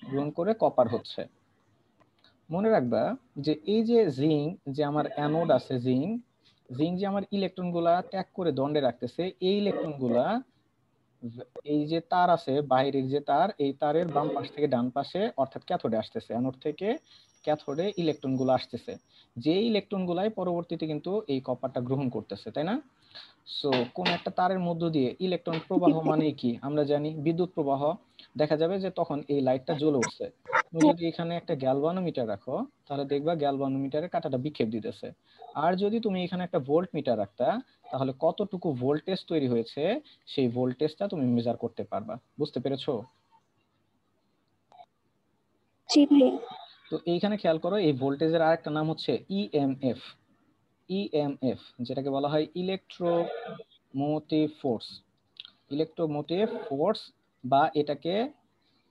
S1: গ্রহণ করে কপার হচ্ছে। মনে রাখবা যে এই যে জিঙ্ক, যে আমার অ্যানোড আছে জিঙ্ক, জিঙ্ক যে আমার ইলেকট্রন গুলা ত্যাগ করে দণ্ডে রাখতেছে, এই ইলেকট্রন গুলা এই যে তার আছে বাইরের যে তার, এই তারের বাম পাশ থেকে ডান পাশে অর্থাৎ ক্যাথোডে আসতেছে, অ্যানোড থেকে ক্যাথোডে ইলেকট্রন গুলো আসতেছে, যে ইলেকট্রন গুলাই পরবর্তীতে কিন্তু এই কপারটা গ্রহণ করতেছে, তাই না? সো কোন একটা তারের মধ্য দিয়ে ইলেকট্রন
S2: জি
S1: প্রবাহ
S2: ভাইয়া।
S1: মানে কি আমরা জানি, বিদ্যুৎ প্রবাহ। দেখা যাবে যে তখন এই লাইটটা জ্বলে উঠছে, তুমি যদি এখানে একটা গ্যালভানোমিটার রাখো তাহলে দেখবা গ্যালভানোমিটারে কাঁটাটা বিক্ষেপ দিতেছে। আর যদি তুমি এখানে একটা ভোল্ট মিটার রাখতা তাহলে কতটুকু ভোল্টেজ তৈরি হয়েছে সেই ভোল্টেজটা তুমি মেজার করতে পারবা। বুঝতে পেরেছো?
S2: জি ভাইয়া।
S1: তো এইখানে খেয়াল করো, এই ভোল্টেজের আরেকটা নাম হচ্ছে ইএমএফ। ইএমএফ যেটাকে বলা হয় ইলেকট্রোমোটিভ ফোর্স। ইলেকট্রোমোটিভ ফোর্স বা এটাকে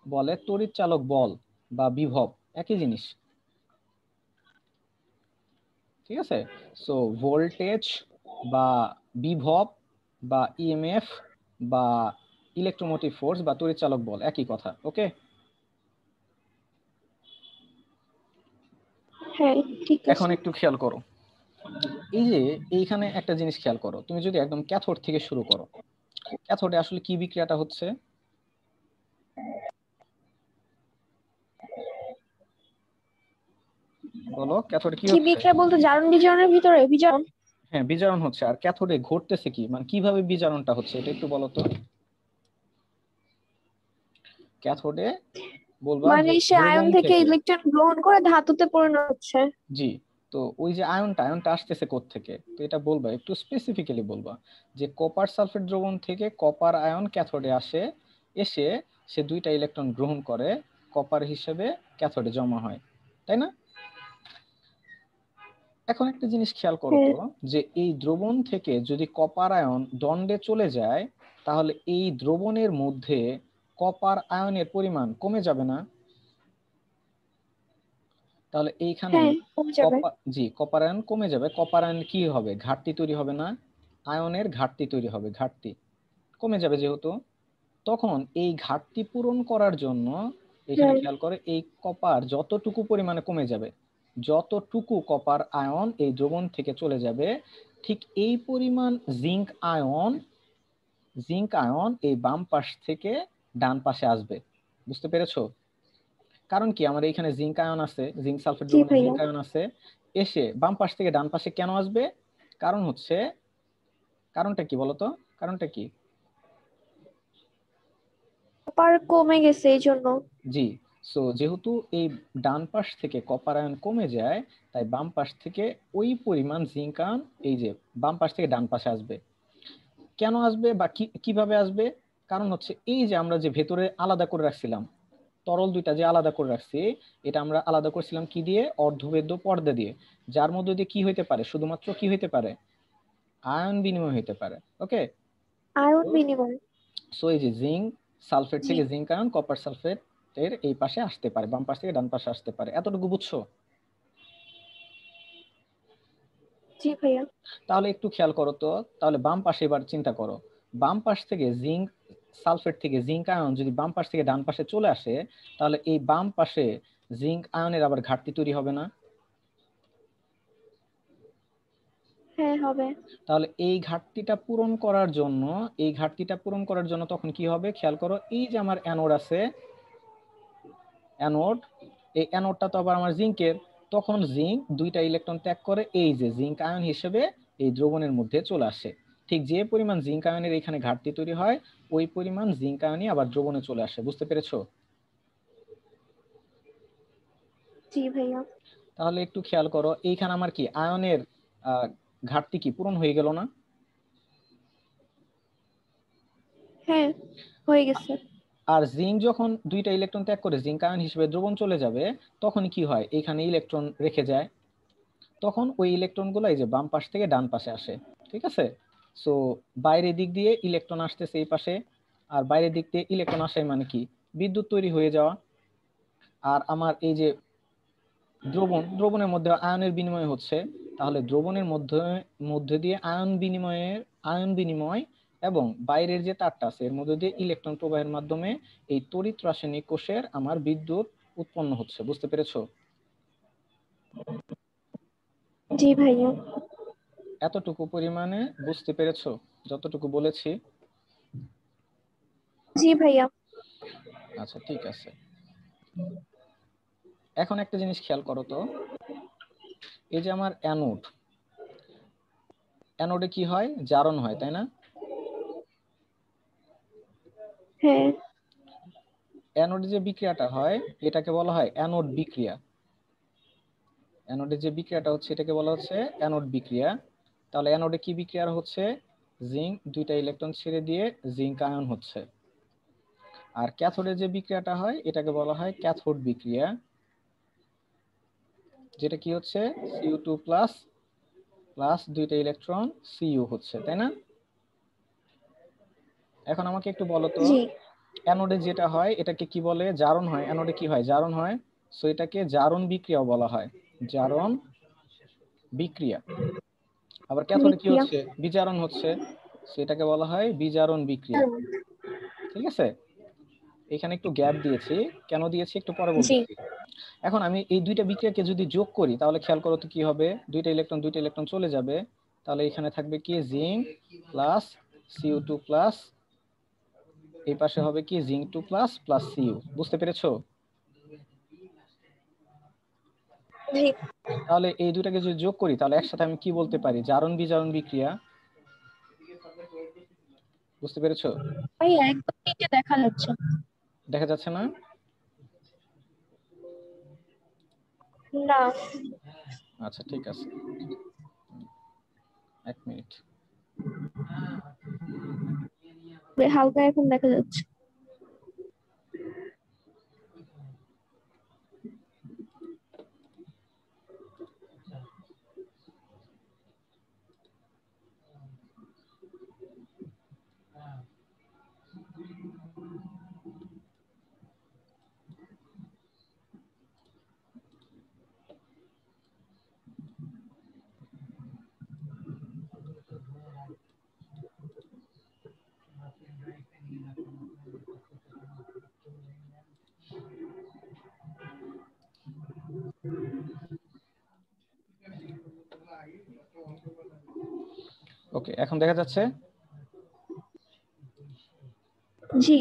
S1: বলে তড়িৎ চালক বল বা বিভব, একই জিনিস। ঠিক আছে? সো ভোল্টেজ বা বিভব বা ইএমএফ বা ইলেকট্রোমোটিভ ফোর্স বা তড়িৎ চালক বল একই কথা। ওকে,
S2: হ্যাঁ ঠিক
S1: এখন
S2: আছে।
S1: একটু খেয়াল করো, এই যে এইখানে একটা জিনিস খেয়াল করো, তুমি যদি একদম ক্যাথোড থেকে শুরু করো, ক্যাথোডে আসলে কি বিক্রিয়াটা হচ্ছে বলো? ক্যাথোডে কি
S2: কি
S1: হচ্ছে?
S2: বিক্রিয়া বলতে জারণ বিজারণের ভিতরে বিজারণ?
S1: হ্যাঁ, বিজারণ হচ্ছে। আর ক্যাথোডে ঘটতেছে কি, মানে কিভাবে বিজারণটা হচ্ছে এটা একটু বলো তো। ক্যাথোডে বলবা
S2: মানে
S1: যে
S2: সে আয়ন
S1: দ্রবণ
S2: থেকে
S1: থেকে।
S2: ইলেকট্রন গ্রহণ করে ধাতুতে পরিণত হচ্ছে।
S1: জি, তো ওই যে আয়নটা আসতেছে থেকে, তো এটা বলবা, একটু স্পেসিফিক্যালি বলবা যে কপার সালফেট দ্রবণ থেকে কপার আয়ন ক্যাথোডে আসে, এসে সে 2টা ইলেকট্রন গ্রহণ করে, কপার হিসেবে ক্যাথোডে জমা হয়, তাই না? এখন একটা জিনিস খেয়াল করো
S2: হ্যাঁ
S1: তো, যে এই দ্রবণ থেকে যদি কপার আয়ন দণ্ডে চলে যায় তাহলে এই দ্রবণের মধ্যে কপার আয়নের পরিমাণ কমে যাবে না? তাহলে এইখানে
S2: হ্যাঁ কমে যাবে।
S1: কপার আয়ন কমে যাবে। কপার আয়ন কি হবে, ঘাটতি তৈরি হবে না? আয়নের ঘাটতি তৈরি হবে, ঘাটতি কমে যাবে যেহেতু। তখন এই ঘাটতি পূরণ করার জন্য এখানে
S2: হ্যাঁ
S1: খেয়াল করে, এই কপার যতটুকু পরিমাণে কমে যাবে, যতটুকু কপার আয়ন এই দ্রবণ থেকে চলে যাবে, ঠিক এই পরিমাণ জিঙ্ক আয়ন এই বাম পাশ থেকে ডান পাশে আসবে। বুঝতে পেরেছো? কারণ কি, আমার এখানে জিঙ্ক আয়ন আছে, জিঙ্ক সালফেট
S2: জি
S1: দ্রবণে
S2: ভাইয়া।
S1: জিঙ্ক আয়ন আছে, এসে বাম পাশ থেকে ডান পাশে কেন আসবে? কারণ হচ্ছে, কারণটা কি বলতো? কারণটা কি?
S2: কপার কমে গেছে এই জন্য।
S1: জি, সো যেহেতু এই ডান পাশ থেকে কপার আয়ন কমে যায়, তাই বাম পাশ থেকে ওই পরিমাণ জিঙ্ক আয়ন এই যে বাম পাশ থেকে ডান পাশে আসবে। কেন আসবে বা কিভাবে আসবে? কারণ হচ্ছে এই যে আমরা যে ভেতরে আলাদা করে রাখছিলাম, তরল দুইটা যে আলাদা করে রাখছি, এটা আমরা আলাদা করছিলাম কি দিয়ে? অর্ধবেদ্য পর্দা দিয়ে, যার মধ্যে দিয়ে কি হইতে পারে, শুধুমাত্র কি হইতে পারে? আয়ন বিনিময় হইতে পারে। ওকে,
S2: আয়ন বিনিময়।
S1: সো এই যে জিঙ্ক সালফেট
S2: জি।
S1: থেকে জিঙ্ক আয়ন কপার সালফেট এর এই পাশে আসতে পারে, বাম পাশ থেকে ডান পাশে আসতে পারে। এতটুকু বুঝছো?
S2: জি ভাইয়া।
S1: তাহলে একটু খেয়াল করো তো, তাহলে বাম পাশে এবার চিন্তা করো, বাম পাশ থেকে জিঙ্ক সালফেট থেকে জিঙ্ক আয়ন যদি বাম পাশ থেকে ডান পাশে চলে আসে, তাহলে এই বাম পাশে জিঙ্ক আয়নের আবার ঘাটতি তৈরি হবে না?
S2: হ্যাঁ হবে।
S1: তাহলে এই ঘাটতিটা পূরণ করার জন্য তখন কি হবে খেয়াল করো, এই যে আমার অ্যানোড আছে, অ্যানোড, এই অ্যানোডটা তো আবার আমার জিঙ্কের, তখন জিঙ্ক 2টা ইলেকট্রন ত্যাগ করে এই যে জিঙ্ক আয়ন হিসেবে এই দ্রবণের মধ্যে চলে আসে। ঠিক যে পরিমাণ জিঙ্ক আয়নের এখানে ঘাটতি তৈরি হয়, ওই পরিমাণ জিঙ্ক আয়নই আবার দ্রবণে চলে আসে। বুঝতে পেরেছো?
S2: জি ভাইয়া।
S1: তাহলে একটু খেয়াল করো, এইখানে আমার কি আয়নের আহ, ঘাটতি কি পূরণ হয়ে গেল না?
S2: হ্যাঁ হয়ে গেছে।
S1: আর জিঙ্ক যখন 2টা ইলেকট্রন ত্যাগ করে জিঙ্ক আয়ন হিসেবে দ্রবণ চলে যাবে, তখন কি হয়, এখানে ইলেকট্রন রেখে যায়, তখন ওই ইলেকট্রনগুলো এই যে বাম পাশ থেকে ডান পাশে আসে। ঠিক আছে? সো বাইরের দিক দিয়ে ইলেকট্রন আসতেছে এই পাশে, আর বাইরের দিক দিয়ে ইলেকট্রন আসায় মানে কি, বিদ্যুৎ তৈরি হয়ে যাওয়া। আর আমার এই যে দ্রবণের মধ্যে আয়নের বিনিময় হচ্ছে, তাহলে দ্রবণের মধ্যে দিয়ে আয়ন বিনিময় এবং বাইরের যে তারটা আছে এর মধ্যে দিয়ে ইলেকট্রন প্রবাহের মাধ্যমে এই তড়িৎ রাসায়নিক কোষের আমার বিদ্যুৎ উৎপন্ন হচ্ছে। বুঝতে পেরেছো?
S2: জি ভাইয়া।
S1: এতটুকু পরিমাণে বুঝতে পেরেছো যতটুকু বলেছি?
S2: জি ভাইয়া।
S1: আচ্ছা, ঠিক আছে। এখন একটা জিনিস খেয়াল করো তো, এই যে আমার অ্যানোডে কি হয়, জারণ হয়, তাই না?
S2: হ্যাঁ
S1: অ্যানোডে যে বিক্রিয়াটা হয় এটাকে বলা হয় অ্যানোড বিক্রিয়া। অ্যানোডে যে বিক্রিয়াটা হচ্ছে এটাকে বলা হচ্ছে অ্যানোড বিক্রিয়া। তাহলে অ্যানোডে কি বিক্রিয়া হচ্ছে? জিঙ্ক দুইটা ইলেকট্রন ছেড়ে দিয়ে জিঙ্ক আয়ন হচ্ছে। আর ক্যাথোডে যে বিক্রিয়াটা হয় এটাকে বলা হয় ক্যাথোড বিক্রিয়া, যেটা কি হচ্ছে Cu2 প্লাস প্লাস দুইটা ইলেকট্রন Cu হচ্ছে, তাই না? এখন আমাকে একটু বলো তো,
S2: জি
S1: অ্যানোডে যেটা হয় এটাকে কি বলে? জারণ হয়। অ্যানোডে কি হয়? জারণ হয়। সো এটাকে জারণ বিক্রিয়াও বলা হয়, জারণ বিক্রিয়া। আবার ক্যাথোডে কি
S2: বিক্রিয়া।
S1: হচ্ছে? বিজারণ হচ্ছে, সো এটাকে বলা হয় বিজারণ বিক্রিয়া। ঠিক আছে, এখানে একটু গ্যাপ দিয়েছি, কেন দিয়েছি একটু পরে
S2: জি
S1: বলতেছি। এখন আমি এই দুইটা বিক্রিয়াকে যদি যোগ করি তাহলে খেয়াল করো তো কি হবে, দুইটা ইলেকট্রন চলে যাবে, তাহলে এখানে থাকবে কি জিঙ্ক প্লাস Cu2 প্লাস, এই পাশে হবে কি জিঙ্ক 2 প্লাস প্লাস Cu। বুঝতে পেরেছো?
S2: জি
S1: তাহলে এই দুটাকে যদি যোগ করি তাহলে একসাথে আমি কি বলতে পারি? জারণ বিজারণ বিক্রিয়া। বুঝতে পেরেছো?
S2: ভাই একদম নিচে দেখা যাচ্ছে।
S1: দেখা যাচ্ছে না?
S2: না
S1: আচ্ছা ঠিক আছে, এক মিনিট।
S2: হালকা এখন দেখা যাচ্ছে।
S1: ওকে, এখন দেখা যাচ্ছে?
S2: জি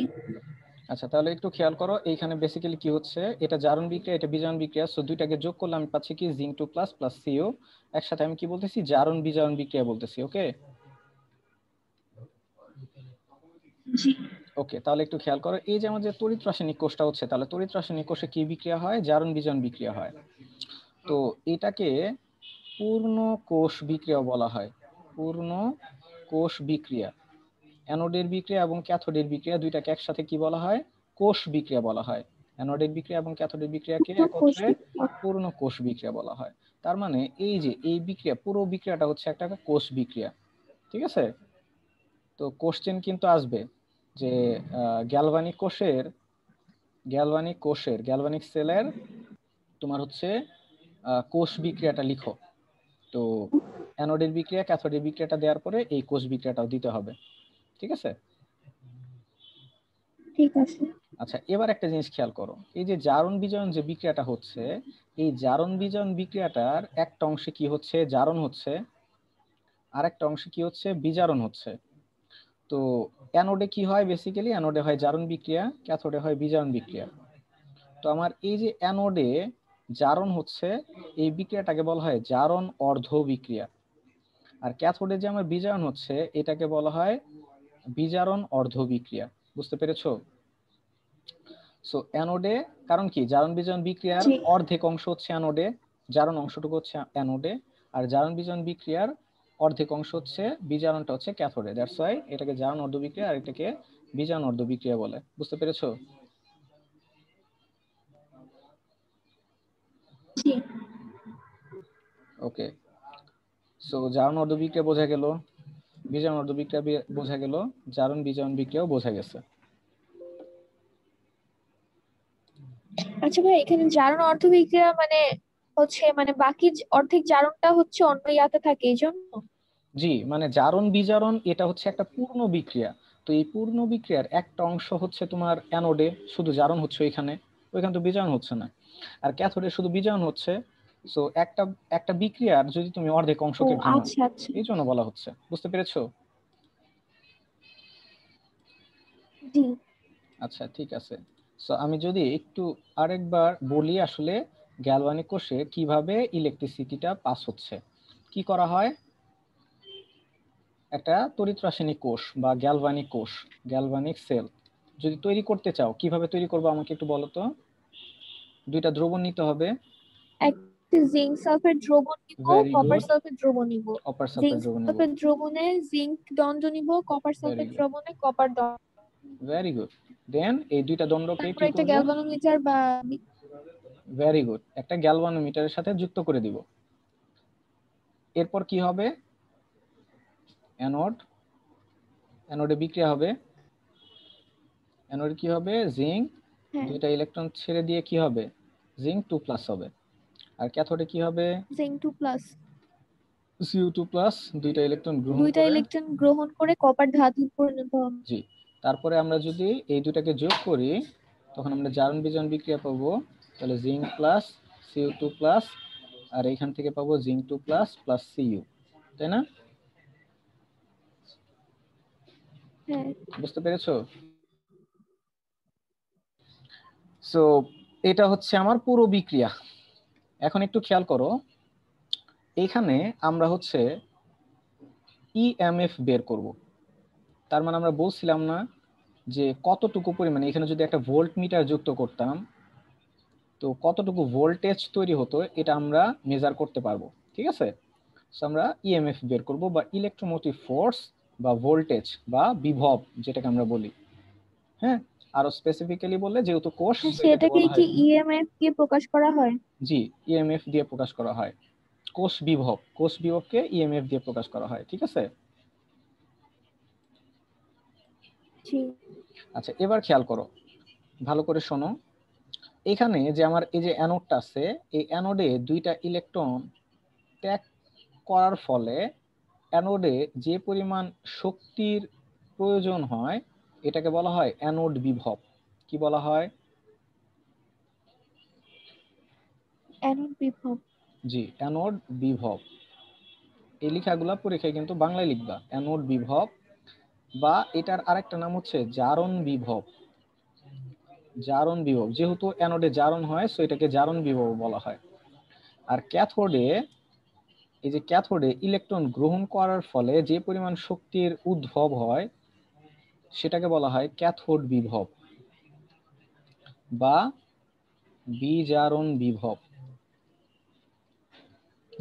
S1: আচ্ছা তাহলে একটু খেয়াল করো, এইখানে বেসিক্যালি কি হচ্ছে, এটা জারণ বিক্রিয়া, এটা বিজারণ বিক্রিয়া। সো দুইটাকে যোগ করলে আমি পাচ্ছি কি জিঙ্ক 2 প্লাস প্লাস Cu। একসাথে আমি কি বলতেছি? জারণ বিজারণ বিক্রিয়া বলতেছি। ওকে
S2: জি
S1: ওকে, তাহলে একটু খেয়াল করো, এই যে আমাদের তড়িৎ রাসায়নিক কোষটা হচ্ছে, তাহলে তড়িৎ রাসায়নিক কোষে কি বিক্রিয়া হয়? জারণ বিজারণ বিক্রিয়া হয়। তো এটাকে পূর্ণ কোষ বিক্রিয়া বলা হয়, পূর্ণ কোষ বিক্রিয়া। অ্যানোডের বিক্রিয়া এবং ক্যাথোডের বিক্রিয়া দুইটাকে একসাথে কি বলা হয়? কোষ বিক্রিয়া বলা হয়। অ্যানোডের বিক্রিয়া এবং ক্যাথোডের বিক্রিয়াকে
S2: কোষ
S1: একত্রে
S2: বিক্রিয়া।
S1: পূর্ণ কোষ বিক্রিয়া বলা হয়। তার মানে এই যে এই বিক্রিয়া, পুরো বিক্রিয়াটা হচ্ছে একটা কোষ বিক্রিয়া। ঠিক আছে, তো কোশ্চেন কিন্তু আসবে যে গ্যালভানিক কোষের, গ্যালভানিক সেলের তোমার হচ্ছে কোষ বিক্রিয়াটা লিখো। তো অ্যানোডের বিক্রিয়া ক্যাথোডের বিক্রিয়াটা দেওয়ার পরে এই কোষ বিক্রিয়াটাও দিতে হবে। ঠিক আছে?
S2: ঠিক আছে।
S1: আচ্ছা এবার একটা জিনিস খেয়াল করো, এই যে জারণ বিজারণ যে বিক্রিয়াটা হচ্ছে, এই জারণ বিজারণ বিক্রিয়াটার একটা অংশে কি হচ্ছে? জারণ হচ্ছে, আর একটা অংশে কি হচ্ছে? বিজারণ হচ্ছে। তো অ্যানোডে কি হয়? বেসিক্যালি অ্যানোডে হয় জারণ বিক্রিয়া, ক্যাথোডে হয় বিজারণ বিক্রিয়া। তো আমার এই যে অ্যানোডে জারণ হচ্ছে, এই বিক্রিয়াটাকে বলা হয় জারণ অর্ধ বিক্রিয়া। আর ক্যাথোডে যে আমার বিজারণ হচ্ছে এটাকে বলা হয় বিজারণ অর্ধ বিক্রিয়া। বুঝতে পেরেছো? সো অ্যানোডে, কারণ কি জারণ বিজারণ বিক্রিয়ার
S2: জি
S1: অর্ধেক অংশ হচ্ছে অ্যানোডে, জারণ অংশটুকু হচ্ছে অ্যানোডে, আর জারণ বিজারণ বিক্রিয়ার অর্ধেক অংশ হচ্ছে বিজারণটা হচ্ছে ক্যাথোডে। দ্যাটস ওয়াই এটাকে জারণ অর্ধ বিক্রিয়া আর এটাকে বিজারণ অর্ধ বিক্রিয়া বলে। বুঝতে পেরেছো?
S2: জি
S1: ওকে, সো জারণ অর্ধ বিক্রিয়া বোঝা গেল, বিজারণ অর্ধ বিক্রিয়া বোঝা গেল, জারণ বিজারণ বিক্রিয়াও বোঝা গেছে।
S2: আচ্ছা ভাই, এখানে জারণ অর্ধ বিক্রিয়া মানে হচ্ছে মানে বাকি অর্ধেক জারণটা হচ্ছে অন্য ইয়াতে থাকে এই জন্য।
S1: জি, মানে জারণ বিজারণ এটা হচ্ছে একটা পূর্ণ বিক্রিয়া। তো এই পূর্ণ বিক্রিয়ার একটা অংশ হচ্ছে তোমার অ্যানোডে, শুধু জারণ হচ্ছে ওইখানে, ওইখানে তো বিজারণ হচ্ছে না। আর ক্যাথোডে শুধু বিজারণ হচ্ছে। সো একটা একটা বিক্রিয়ার যদি তুমি অর্ধেক
S2: ও
S1: অংশকে ভাঙো,
S2: আচ্ছা আচ্ছা।
S1: এই জন্য বলা হচ্ছে। বুঝতে পেরেছো?
S2: জি
S1: আচ্ছা ঠিক আছে। সো আমি যদি একটু আরেকবার বলি আসলে গ্যালভানিক কোষে কিভাবে ইলেকট্রিসিটিটা পাস হচ্ছে। কি করা হয়? একটা তড়িৎ রাসায়নিক কোষ বা গ্যালভানিক কোষ, গ্যালভানিক সেল যদি তৈরি করতে চাও কিভাবে তৈরি করবো আমাকে একটু বলো তো। দুইটা দ্রবণ নিতে হবে।
S2: একটা জিঙ্ক সালফেট দ্রবণ নিব,
S1: ভেরি
S2: কপার
S1: গুড।
S2: সালফেট দ্রবণ নিব।
S1: কপার
S2: জিঙ্ক
S1: সালফেট দ্রবণ নিব।
S2: সালফেট দ্রবণে জিঙ্ক দণ্ড নিব, কপার
S1: ভেরি
S2: সালফেট
S1: গুড,
S2: দ্রবণে কপার দণ্ড।
S1: Very good. দেন এই দুইটা দণ্ডকে
S2: তারপর
S1: কি
S2: একটা
S1: করব?
S2: গ্যালভানোমিটার বা
S1: ভেরি গুড, একটা গ্যালভানোমিটারের সাথে যুক্ত করে দিব। এরপর কি হবে? অ্যানোড, অ্যানোডে বিক্রিয়া হবে। অ্যানোডে কি হবে? জিঙ্ক
S2: হ্যাঁ
S1: দুইটা ইলেকট্রন ছেড়ে দিয়ে কি হবে? জিঙ্ক 2+ হবে। আর ক্যাথোডে কি হবে?
S2: জিঙ্ক 2+,
S1: Cu2+, দুইটা ইলেকট্রন গ্রহণ
S2: দুইটা
S1: করে।
S2: ইলেকট্রন গ্রহণ করে কপার ধাতু পরিণত হবে।
S1: জি, তারপরে আমরা যদি এই দুটাকে যোগ করি তখন আমরা জারণ বিজারণ বিক্রিয়া পাবো। তাহলে জিঙ্ক প্লাস Cu2+, আর এইখান থেকে পাবো জিঙ্ক 2+ প্লাস Cu, তাই না?
S2: হ্যাঁ
S1: বুঝতে পেরেছো? সো এটা হচ্ছে আমার পুরো বিক্রিয়া। এখন একটু খেয়াল করো, এইখানে আমরা হচ্ছে ইএমএফ বের করব। তার মানে আমরা বলছিলাম না যে কতটুকু পরিমাণে, এখানে যদি একটা ভোল্ট মিটার যুক্ত করতাম তো কতটুকু ভোল্টেজ তৈরি হতো এটা আমরা মেজার করতে পারবো, ঠিক আছে? সো আমরা ইএমএফ বের করব, বা ইলেকট্রোমোটিভ ফোর্স বা ভোল্টেজ বা বিভব যেটাকে আমরা বলি। হ্যাঁ, আরো স্পেসিফিক্যালি বললে যেহেতু কোষ,
S2: হ্যাঁ,
S1: তো এটাকে
S2: সেটাকে
S1: বলা
S2: কি
S1: হয়।
S2: ইএমএফ দিয়ে প্রকাশ করা হয়?
S1: জি, ইএমএফ দিয়ে প্রকাশ করা হয়। কোষ বিভব, কোষ বিভবকে ইএমএফ দিয়ে প্রকাশ করা হয়, ঠিক আছে?
S2: জি
S1: আচ্ছা, এবার খেয়াল করো, ভালো করে শোনো। এখানে যে আমার এই যে অ্যানোডটা আছে, এই অ্যানোডে দুইটা ইলেকট্রন ত্যাগ করার ফলে অ্যানোডে যে পরিমাণ শক্তির প্রয়োজন হয় এটাকে বলা হয় অ্যানোড বিভব। কি বলা হয়?
S2: অ্যানোড বিভব।
S1: জি, অ্যানোড বিভব। এই লেখাগুলা পরীক্ষায় কিন্তু বাংলায় লিখবা, অ্যানোড বিভব, বা এটার আরেকটা নাম হচ্ছে জারণ বিভব। জারণ বিভব, যেহেতু অ্যানোডে জারণ হয় সো এটাকে জারণ বিভব বলা হয়। আর ক্যাথোডে, এই যে ক্যাথোডে ইলেকট্রন গ্রহণ করার ফলে যে পরিমাণ শক্তির উদ্ভব হয় সেটাকে বলা হয় ক্যাথোড বিভব বা বিজারণ বিভব,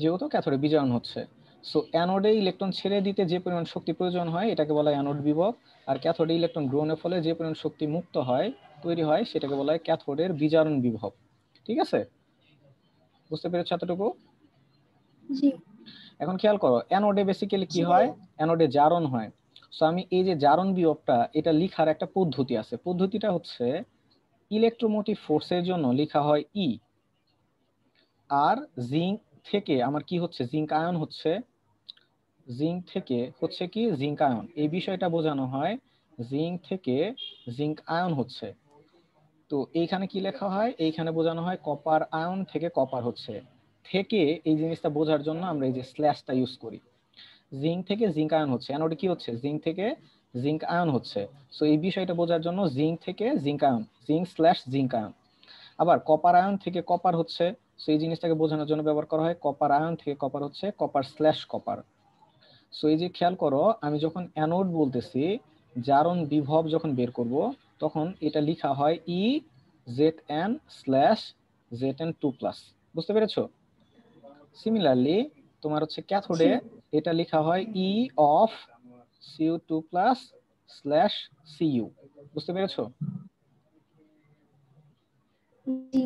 S1: যেহেতু ক্যাথোডে বিজারণ হচ্ছে। সো অ্যানোডে ইলেকট্রন ছেড়ে দিতে যে পরিমাণ শক্তি প্রয়োজন হয় এটাকে বলা হয় অ্যানোড বিভব, আর ক্যাথোডে ইলেকট্রন গ্রহণের ফলে যে পরিমাণ শক্তি মুক্ত হয়, তৈরি হয়, সেটাকে বলা হয় ক্যাথোডের বিজারণ বিভব। ঠিক আছে? বুঝতে পেরেছো এতটুকু?
S2: জি
S1: এখন খেয়াল করো, অ্যানোডে বেসিক্যালি কি
S2: জি
S1: হয়?
S2: ভাইয়া।
S1: অ্যানোডে জারণ হয়। সো আমি এই যে জারণ বিভবটা, এটা লিখার একটা পদ্ধতি আছে। পদ্ধতিটা হচ্ছে ইলেকট্রোমোটিভ ফোর্সের জন্য লেখা হয় ই, আর জিঙ্ক থেকে আমার কি হচ্ছে, জিঙ্ক আয়ন হচ্ছে, জিঙ্ক থেকে হচ্ছে কি জিঙ্ক আয়ন, এই বিষয়টা বোঝানো হয় জিঙ্ক থেকে জিঙ্ক আয়ন হচ্ছে। তো এইখানে কি লেখা হয়? এইখানে বোঝানো হয় কপার আয়ন থেকে কপার হচ্ছে। থেকে এই জিনিসটা বোঝার জন্য আমরা এই যে স্ল্যাশটা ইউজ করি। জিঙ্ক থেকে জিঙ্ক আয়ন হচ্ছে, অ্যানোডে কি হচ্ছে, জিঙ্ক থেকে জিঙ্ক আয়ন হচ্ছে। সো এই বিষয়টা বোঝার জন্য জিঙ্ক থেকে zinc ion, zinc slash zinc ion. আবার কপার আয়ন থেকে কপার হচ্ছে, সো এই জিনিসটাকে বোঝানোর জন্য ব্যবহার করা হয় কপার আয়ন থেকে কপার হচ্ছে কপার স্ল্যাশ কপার। সো এই যে খেয়াল করো, আমি যখন অ্যানোড বলতেছি, জারণ বিভব যখন বের করব তখন এটা লেখা হয় ই Z N slash Z N 2+। বুঝতে পেরেছো? সিমিলারলি তোমার হচ্ছে
S2: জি
S1: ক্যাথোডে এটা লেখা হয় ই অফ Cu2+ স্ল্যাশ Cu। বুঝতে পেরেছো?
S2: জি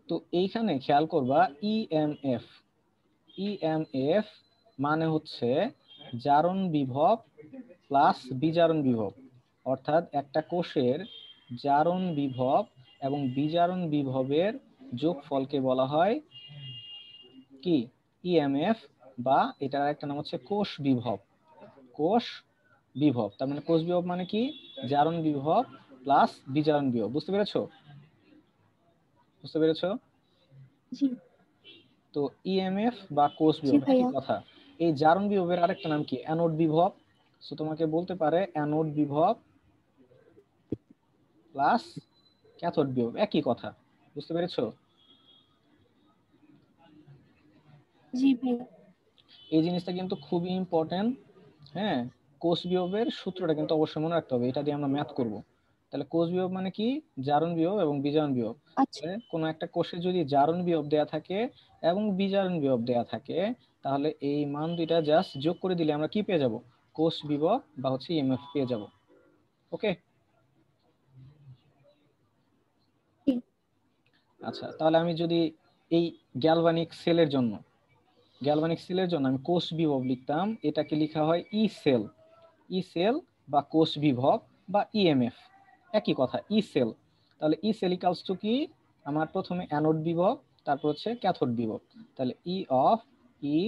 S1: তো এইখানে খেয়াল করবা ইএমএফ, ইএমএফ মানে হচ্ছে জারণ বিভব প্লাস বিজারণ বিভব। অর্থাৎ একটা কোষের জারণ বিভব এবং বিজারণ বিভবের যোগফলকে বলা হয় কি? ইএমএফ, বা এটার একটা নাম হচ্ছে কোষ বিভব। কোষ বিভব, তার মানে কোষ বিভব মানে কি? জারণ বিভব প্লাস বিজারণ বিভব। বুঝতে পেরেছো? বুঝতে পেরেছো?
S2: জি
S1: তো ইএমএফ বা কোষ
S2: জি
S1: বিভব একই
S2: ভাইয়া।
S1: কথা। এই জারণ বিভবের আরেকটা নাম কি? অ্যানোড বিভব। সো তোমাকে বলতে পারে অ্যানোড বিভব প্লাস ক্যাথোড বিভব, একই কথা। বুঝতে পেরেছো?
S2: জি ভাইয়া।
S1: এই জিনিসটা কিন্তু খুবই ইম্পর্টেন্ট। হ্যাঁ, কোষ বিভবের সূত্রটা কিন্তু অবশ্যই মনে রাখতে হবে, এটা দিয়ে আমরা ম্যাথ করব। তাহলে কোষ বিভব মানে কি? জারণ বিভব এবং বিজারণ বিভব।
S2: আচ্ছা,
S1: কোনো একটা কোষে যদি জারণ বিভব দেয়া থাকে এবং বিজারণ বিভব দেয়া থাকে, তাহলে এই মান দুইটা জাস্ট যোগ করে দিলে আমরা কি পেয়ে যাব? কোষ বিভব বা হচ্ছে ইএমএফ পেয়ে যাব। ওকে। আচ্ছা, তাহলে আমি যদি এই গ্যালভানিক সেলের জন্য আমি কোষ বিভব লিখতাম, এটাকে লেখা হয় ই সেল। ই সেল বা কোষ বিভব বা ইএমএফ একই কথা, ই সেল। তাহলে ই সেল ইকালস টু কি? আমার প্রথমে অ্যানোড বিভব, তারপর হচ্ছে ক্যাথোড বিভব। তাহলে E of E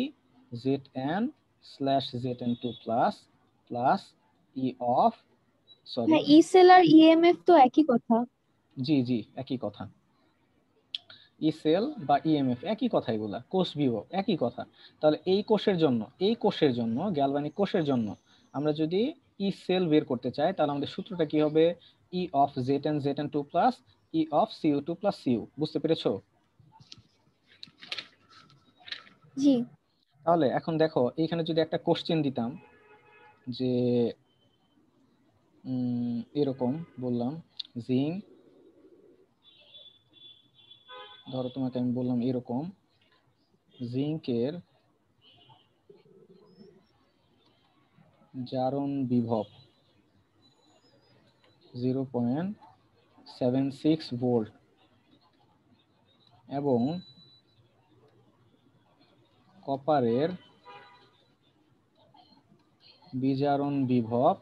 S1: Z N slash Z N two plus plus E of, sorry,
S2: হ্যাঁ, ই সেল আর ইএমএফ তো একই কথা।
S1: জি জি একই কথা। ই সেল বা ইএমএফ একই কথা, এগুলা কোষ বিভব একই কথা। তাহলে এই কোষের জন্য গ্যালভানিক কোষের জন্য আমরা যদি ই সেল বের করতে চাই, তাহলে আমাদের সূত্রটা কি হবে? E of Z N two plus E of CU two plus CU. বুঝতে পেরেছো?
S2: জি।
S1: তাহলে এখন দেখো, এইখানে যদি একটা কোশ্চেন দিতাম যে এরকম বললাম, জিঙ্ক, ধরো তোমাকে আমি বললাম এরকম, জিঙ্কের জারণ বিভব 0.76 ভোল্ট এবং কপারের বিজারণ বিভব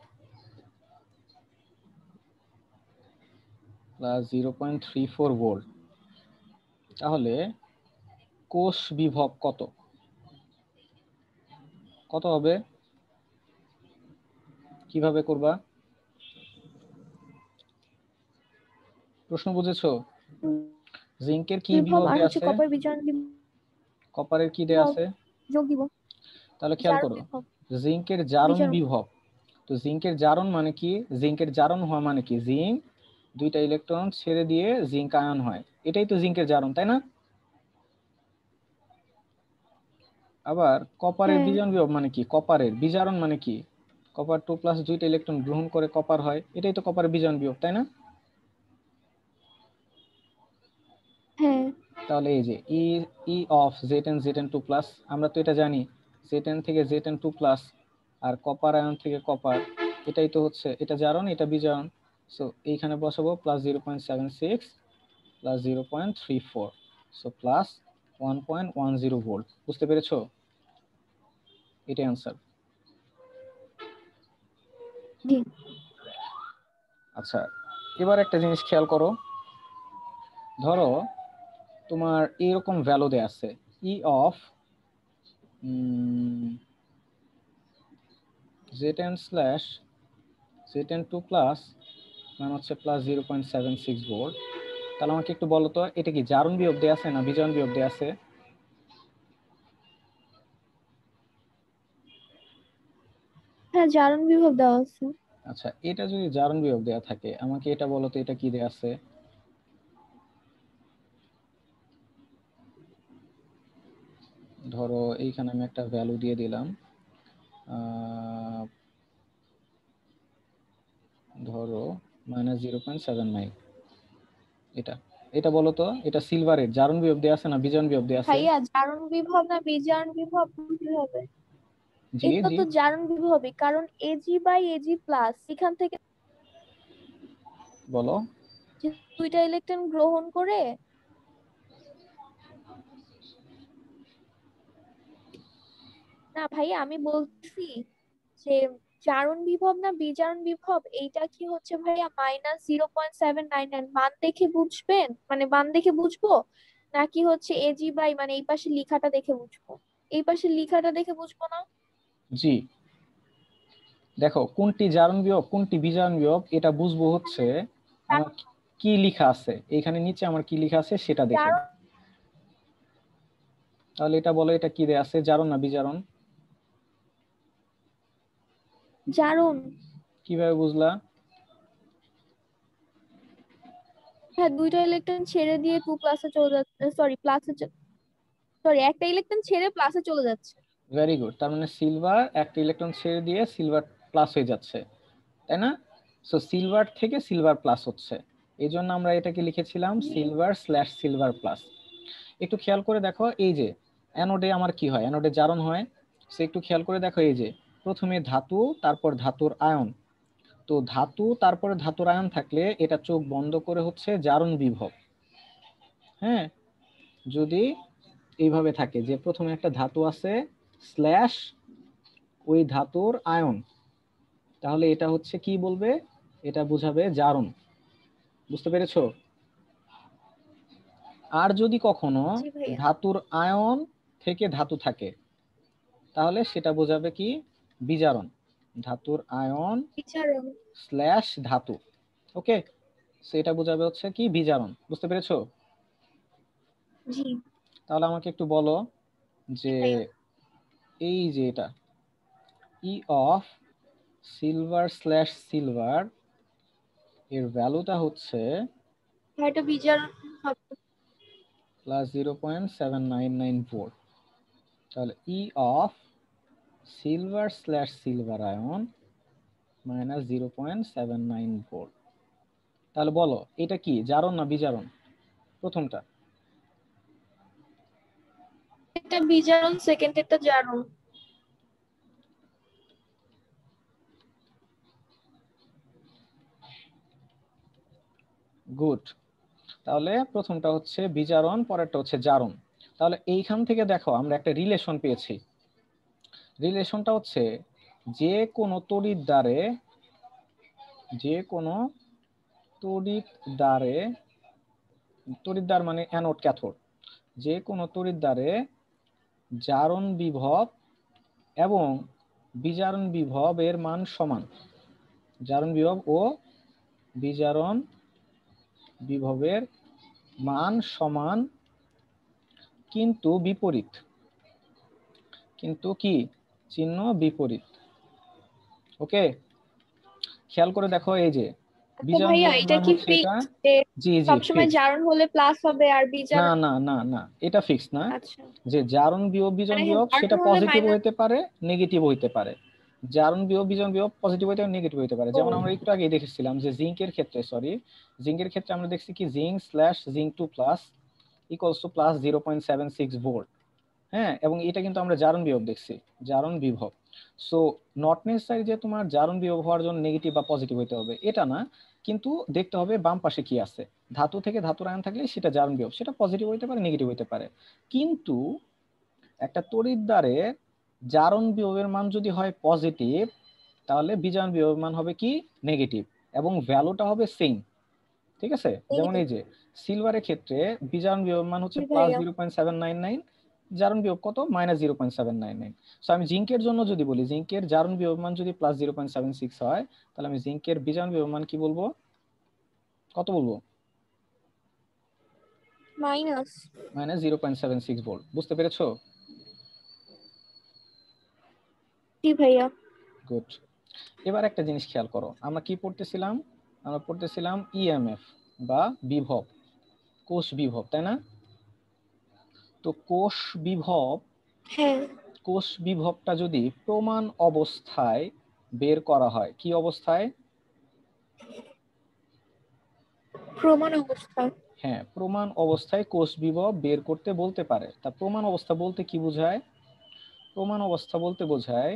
S1: প্লাস 0.34 ভোল্ট, তাহলে কোষ বিভব কত কত হবে? কিভাবে করবা? প্রশ্ন বুঝেছো? জিঙ্কের কি
S2: বিভব
S1: বিভব
S2: আর
S1: দেয়া
S2: হচ্ছে
S1: আছে?
S2: কপার বিজারণ
S1: কপারের কি দেয়া
S2: বিভব
S1: আছে?
S2: যোগ দিব।
S1: তাহলে খেয়াল
S2: জারণ
S1: করো,
S2: বিভব,
S1: জিঙ্কের জারণ
S2: বিজারণ।
S1: বিভব। তো জিঙ্কের জারণ মানে কি? জিঙ্কের জারণ হওয়া মানে কি? জিঙ্ক দুইটা ইলেকট্রন ছেড়ে দিয়ে জিঙ্ক আয়ন হয়, এটাই তো জিঙ্কের জারণ, তাই না? আবার কপারের
S2: হ্যাঁ
S1: বিজারণ বিভব মানে কি? কপারের বিজারণ মানে কি? কপার 2 প্লাস দুইটা ইলেকট্রন গ্রহণ করে কপার হয়, এটাই তো কপারের বিজারণ বিভব, তাই না?
S2: হ্যাঁ
S1: তাহলে এই যে E E of Z N two plus, আমরা তো এটা জানি, জেড এন থেকে জেড এন টু প্লাস, আর কপার আয়ন থেকে কপার, এটাই তো হচ্ছে, এটা জারণ এটা বিজারণ। সো এইখানে বসাবো plus 0.76 plus 0.34, so plus 1.10 volt. বুঝতে পেরেছো? এটাই অ্যান্সার।
S2: জি।
S1: আচ্ছা, এবার একটা জিনিস খেয়াল করো, ধরো তোমার এরকম ভ্যালু দেয়া আছে, E of Z N slash Z N two plus মানে হচ্ছে প্লাস 0.76 ভোল্ট। তাহলে আমাকে একটু বলো তো, এটা কি জারণ বিভব দেয়া আছে না বিজারণ বিভব দেয়া আছে?
S2: হ্যাঁ, জারণ বিভব দেওয়া আছে।
S1: আচ্ছা, এটা যদি জারণ বিভব দেয়া থাকে, আমাকে এটা বলো তো, এটা কি দেয়া আছে? ধরো এইখানে আমি একটা ভ্যালু দিয়ে দিলাম, ধরো -0.79। এটা এটা বলো তো, এটা সিলভারের জারণ বিভব দেয়া আছে না বিজারণ বিভব দেয়া আছে?
S2: ভাইয়া, জারণ বিভব না বিজারণ বিভব বুঝতে হবে।
S1: জি
S2: এটা
S1: জি
S2: তো জারণ বিভবই, কারণ এজি বাই এজি প্লাস এখান থেকে
S1: বলো।
S2: যে দুইটা ইলেকট্রন গ্রহণ করে। না ভাইয়া, আমি বলছি যে জারণ বিভব না বিজারণ বিভব, এইটা কি হচ্ছে ভাইয়া -0.799 মান দেখে বুঝবেন, মানে মান দেখে বুঝবো, নাকি হচ্ছে এজি বাই মানে এই পাশে লিখাটা দেখে বুঝবো? এই পাশে লিখাটা দেখে বুঝবো না?
S1: জি, দেখো কোনটি জারণ বিভব কোনটি বিজারণ বিভব এটা বুঝবো হচ্ছে আমার কি লেখা আছে এইখানে নিচে, আমার কি লেখা আছে সেটা দেখে।
S2: জারণ,
S1: তাহলে এটা বলো, এটা কি দেয়া আছে, জারণ না বিজারণ?
S2: জারণ।
S1: কিভাবে বুঝলা?
S2: হ্যাঁ, দুইটা ইলেকট্রন ছেড়ে দিয়ে টু প্লাসে চলে যাচ্ছে, সরি প্লাসে, সরি একটা ইলেকট্রন ছেড়ে প্লাসে চলে যাচ্ছে।
S1: ভেরি গুড, তার মানে সিলভার একটা ইলেকট্রন ছেড়ে দিয়ে সিলভার প্লাস হয়ে যাচ্ছে, তাই না? সো সিলভার থেকে সিলভার প্লাস হচ্ছে, এই জন্য আমরা এটাকে লিখেছিলাম সিলভার স্ল্যাশ সিলভার প্লাস। একটু খেয়াল করে দেখো, এই যে অ্যানোডে আমার কি হয়, অ্যানোডে জারণ হয়। সে একটু খেয়াল করে দেখো, এই যে প্রথমে ধাতু তারপর ধাতুর আয়ন, তো ধাতু তারপরে ধাতুর আয়ন থাকলে এটা চোখ বন্ধ করে হচ্ছে জারণ বিভব। হ্যাঁ, যদি এইভাবে থাকে যে প্রথমে একটা ধাতু আছে স্ল্যাশ ওই ধাতুর আয়ন, তাহলে এটা হচ্ছে কি বলবে, এটা বুঝাবে জারণ। বুঝতে পেরেছো? আর যদি কখনো
S2: জি ভাইয়া।
S1: ধাতুর আয়ন থেকে ধাতু থাকে তাহলে সেটা বোঝাবে কি, বিজারণ। ধাতুর আয়ন
S2: বিচারণ।
S1: স্ল্যাশ ধাতু, ওকে, সেটা বোঝাবে হচ্ছে কি বিজারণ। বুঝতে পেরেছো?
S2: জি।
S1: তাহলে আমাকে একটু বলো
S2: জি
S1: যে
S2: ভাইয়া।
S1: এই যে এটা E of silver slash silver এর ভ্যালুটা হচ্ছে
S2: এটা বিচারণ হবে।
S1: Plus 0.799 volt. তাহলে E of silver slash silver ion minus 0.79 volt. তাহলে বলো এটা কি, জারণ না বিজারণ? প্রথমটা
S2: একটা বিচারণ, সেকেন্ড একটা জারণ।
S1: গুড। তাহলে প্রথমটা হচ্ছে বিজারণ, পরেরটা হচ্ছে জারণ। তাহলে এইখান থেকে দেখো আমরা একটা রিলেশন পেয়েছি। রিলেশনটা হচ্ছে যে কোনো তড়িৎ দ্বারে, যে কোনো তড়িৎ দ্বারে, তড়িৎ দ্বার মানে অ্যানোড ক্যাথোড, যে কোনো তড়িৎ দ্বারে জারণ বিভব এবং বিজারণ বিভবের মান সমান। জারণ বিভব ও বিজারণ বিভবের মান সমান, কিন্তু বিপরীত। কিন্তু কি, চিহ্ন বিপরীত। ওকে, খেয়াল করে দেখো, এই যে
S2: আচ্ছা
S1: বিজারণ
S2: ভাইয়া,
S1: বিভবের
S2: এটা
S1: মান
S2: কি
S1: হচ্ছে এটা।
S2: ফিক্স যে
S1: জি জি
S2: সবসময়
S1: ফিক্স।
S2: জারণ হলে প্লাস হবে আর
S1: না
S2: বিচারণ?
S1: না না না, এটা ফিক্স না।
S2: আচ্ছা।
S1: যে জারণ বিয়োগ বিজন
S2: মানে
S1: বিয়োগ
S2: জারণ
S1: সেটা
S2: হলে
S1: পজিটিভ
S2: মাইনাস।
S1: হইতে পারে, নেগেটিভ হইতে পারে। জারণ বিয়োগ বিজন বিয়োগ পজিটিভ হইতে পারে, নেগেটিভ হইতে পারে।
S2: ও।
S1: যেমন আমরা একটু আগে দেখেছিলাম যে জিঙ্কের ক্ষেত্রে, জিঙ্কের ক্ষেত্রে আমরা দেখছি কি zinc slash zinc 2 plus equals to plus 0.76 volt. হ্যাঁ, এবং এটা কিন্তু আমরা জারণ বিভব দেখছি, জারণ বিভব। সো নট নেসেসারি যে তোমার জারণ বিভব হওয়ার জন্য নেগেটিভ বা পজিটিভ হইতে হবে, এটা না। কিন্তু দেখতে হবে বাম পাশে কি আছে। ধাতু থেকে ধাতুর আয়ন থাকলে সেটা জারণ বিভব, সেটা পজিটিভ হইতে পারে, নেগেটিভ হইতে পারে। কিন্তু একটা তড়িৎ দ্বারে জারণ বিভবের মান যদি হয় পজিটিভ, তাহলে বিজারণ বিভবের মান হবে কি, নেগেটিভ, এবং ভ্যালুটা হবে সেম। ঠিক আছে, যেমন
S2: নেগেটিভ।
S1: এই যে সিলভারের ক্ষেত্রে বিজারণ বিভব মান হচ্ছে
S2: জি
S1: প্লাস
S2: ভাইয়া।
S1: 0.799, জারণ বিভব কত, মাইনাস 0.799। সো আমি জিঙ্কের জন্য যদি বলি, জিঙ্কের জারণ বিভব মান যদি প্লাস 0.76 হয়, তাহলে আমি জিঙ্কের বিজারণ বিভব মান কি বলবো, কত বলবো,
S2: মাইনাস।
S1: Minus 0.76 volt. বুঝতে পেরেছো?
S2: জি ভাইয়া।
S1: গুড। এবার একটা জিনিস খেয়াল করো, আমরা কি পড়তেছিলাম, আমরা পড়তেছিলাম ইএমএফ বা বিভব, কোষ বিভব, তাই না? তো কোষ বিভব,
S2: হ্যাঁ।
S1: কোষ বিভবটা যদি প্রমাণ অবস্থায় বের করা হয়, কি অবস্থায়,
S2: প্রমাণ অবস্থা।
S1: হ্যাঁ প্রমাণ অবস্থায় কোষ বিভব বের করতে বলতে পারে। তা প্রমাণ অবস্থা বলতে কি বোঝায়? প্রমাণ অবস্থা বলতে বোঝায়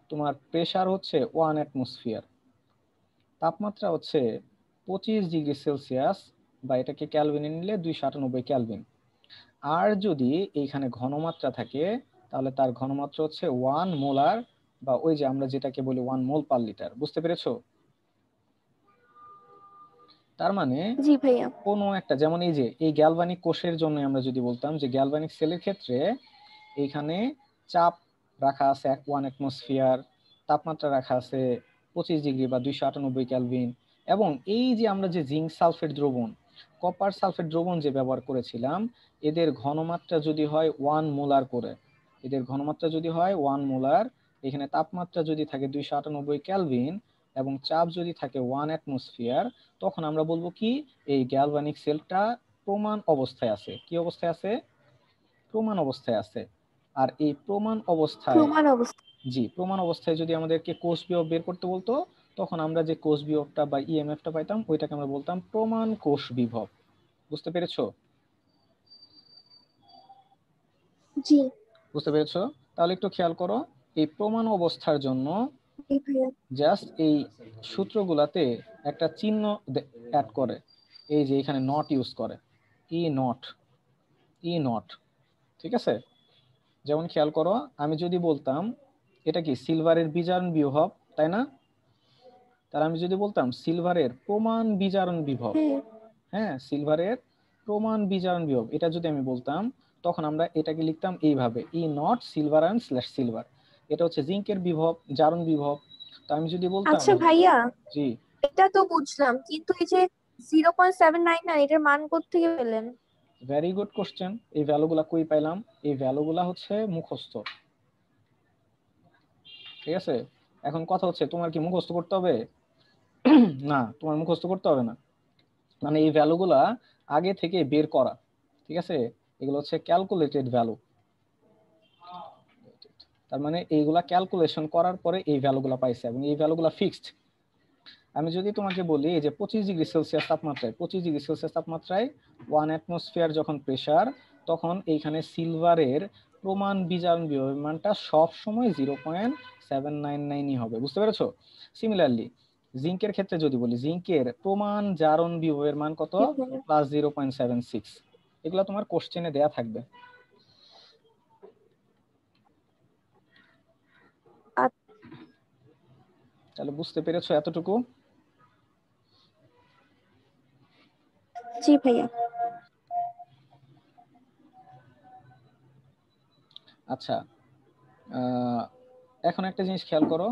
S1: তোমার প্রেসার হচ্ছে 1 অ্যাটমসফিয়ার, তাপমাত্রা হচ্ছে 25 ডিগ্রি সেলসিয়াস, বা এটাকে ক্যালভিনে নিলে 298 ক্যালভিন। আর যদি এইখানে ঘনমাত্রা থাকে তাহলে তার ঘনমাত্রা হচ্ছে 1 মোলার, বা ওই যে আমরা যেটাকে বলি 1 মোল পার লিটার। বুঝতে পেরেছো? তার মানে
S2: জি ভাইয়া।
S1: কোনো একটা, যেমন এই যে এই গ্যালভানিক কোষের জন্য আমরা যদি বলতাম যে গ্যালভানিক সেলের ক্ষেত্রে এইখানে চাপ রাখা আছে 1 অ্যাটমসফিয়ার, তাপমাত্রা রাখা আছে 25 ডিগ্রি বা 298 ক্যালভিন, এবং এই যে আমরা যে জিঙ্ক সালফেট দ্রবণ, কপার সালফেট দ্রবণ যে ব্যবহার করেছিলাম, এদের ঘনমাত্রা যদি হয় 1 মোলার করে, এদের ঘনমাত্রা যদি হয় 1 মোলার, এখানে তাপমাত্রা যদি থাকে 298 ক্যালভিন এবং চাপ যদি থাকে 1 অ্যাটমসফিয়ার, তখন আমরা বলবো কি, এই গ্যালভানিক সেলটা প্রমাণ অবস্থায় আছে। কি অবস্থায় আছে? প্রমাণ অবস্থায় আছে। আর এই প্রমাণ অবস্থায়,
S2: প্রমাণ অবস্থা।
S1: জি প্রমাণ অবস্থায় যদি আমাদেরকে কোষ বিভব বের করতে বলতো, তখন আমরা যে কোষ বিভবটা বা ইএমএফটা পাইতাম ওইটাকে আমরা বলতাম প্রমাণ কোষ বিভব। বুঝতে পেরেছো?
S2: জি।
S1: বুঝতে পেরেছো? তাহলে একটু খেয়াল করো, এই প্রমাণ অবস্থার জন্য
S2: জি ভাইয়া।
S1: জাস্ট এই সূত্রগুলাতে একটা চিহ্ন অ্যাড করে, এই যে এখানে নট ইউজ করে, ই নট, ই নট, ঠিক আছে? যেমন খেয়াল করো, আমি যদি বলতাম এটা কি সিলভারের বিজারণ বিভব, তাই না? তাহলে আমি যদি বলতাম সিলভারের প্রমাণ বিজারণ বিভব,
S2: হ্যাঁ।
S1: হ্যাঁ সিলভারের প্রমাণ বিজারণ বিভব, এটা যদি আমি বলতাম তখন আমরা এটাকে লিখতাম এইভাবে, E not silver ion slash silver. এটা হচ্ছে জিঙ্কের বিভব, জারণ বিভব। তো আমি যদি বলতাম,
S2: আচ্ছা ভাইয়া,
S1: জি
S2: এটা তো বুঝলাম, কিন্তু এই যে 0.799 এটার মান কোত্থেকে পেলেন?
S1: Very good question. এই ভ্যালুগুলা কই পাইলাম? এই ভ্যালুগুলা হচ্ছে মুখস্থ, ঠিক আছে? এখন কথা হচ্ছে তোমার কি মুখস্থ করতে হবে? না, তোমার মুখস্থ করতে হবে না, মানে এই ভ্যালুগুলা আগে থেকে বের করা, ঠিক আছে? এগুলো হচ্ছে ক্যালকুলেটেড ভ্যালু। তার মানে এইগুলা ক্যালকুলেশন করার পরে এই ভ্যালুগুলা পাইছে এবং এই ভ্যালুগুলা ফিক্সড। আমি যদি তোমাকে বলি এই যে 25°C তাপমাত্রায়, 25°C তাপমাত্রায় 1 অ্যাটমসফিয়ার যখন প্রেসার, তখন এইখানে সিলভারের প্রমাণ বিজারণ বিভবের মানটা সব সময় 0.799ই হবে। বুঝতে পেরেছো? সিমিলারলি জিঙ্কের ক্ষেত্রে যদি বলি, জিঙ্কের প্রমাণ জারণ বিভবের মান কত?
S2: জি ভাইয়া।
S1: +0.76। এগুলো তোমার কোশ্চেনে দেয়া থাকবে। তাহলে বুঝতে পেরেছো এতটুকু?
S2: জি ভাইয়া।
S1: আচ্ছা, এখন একটা জিনিস খেয়াল করো,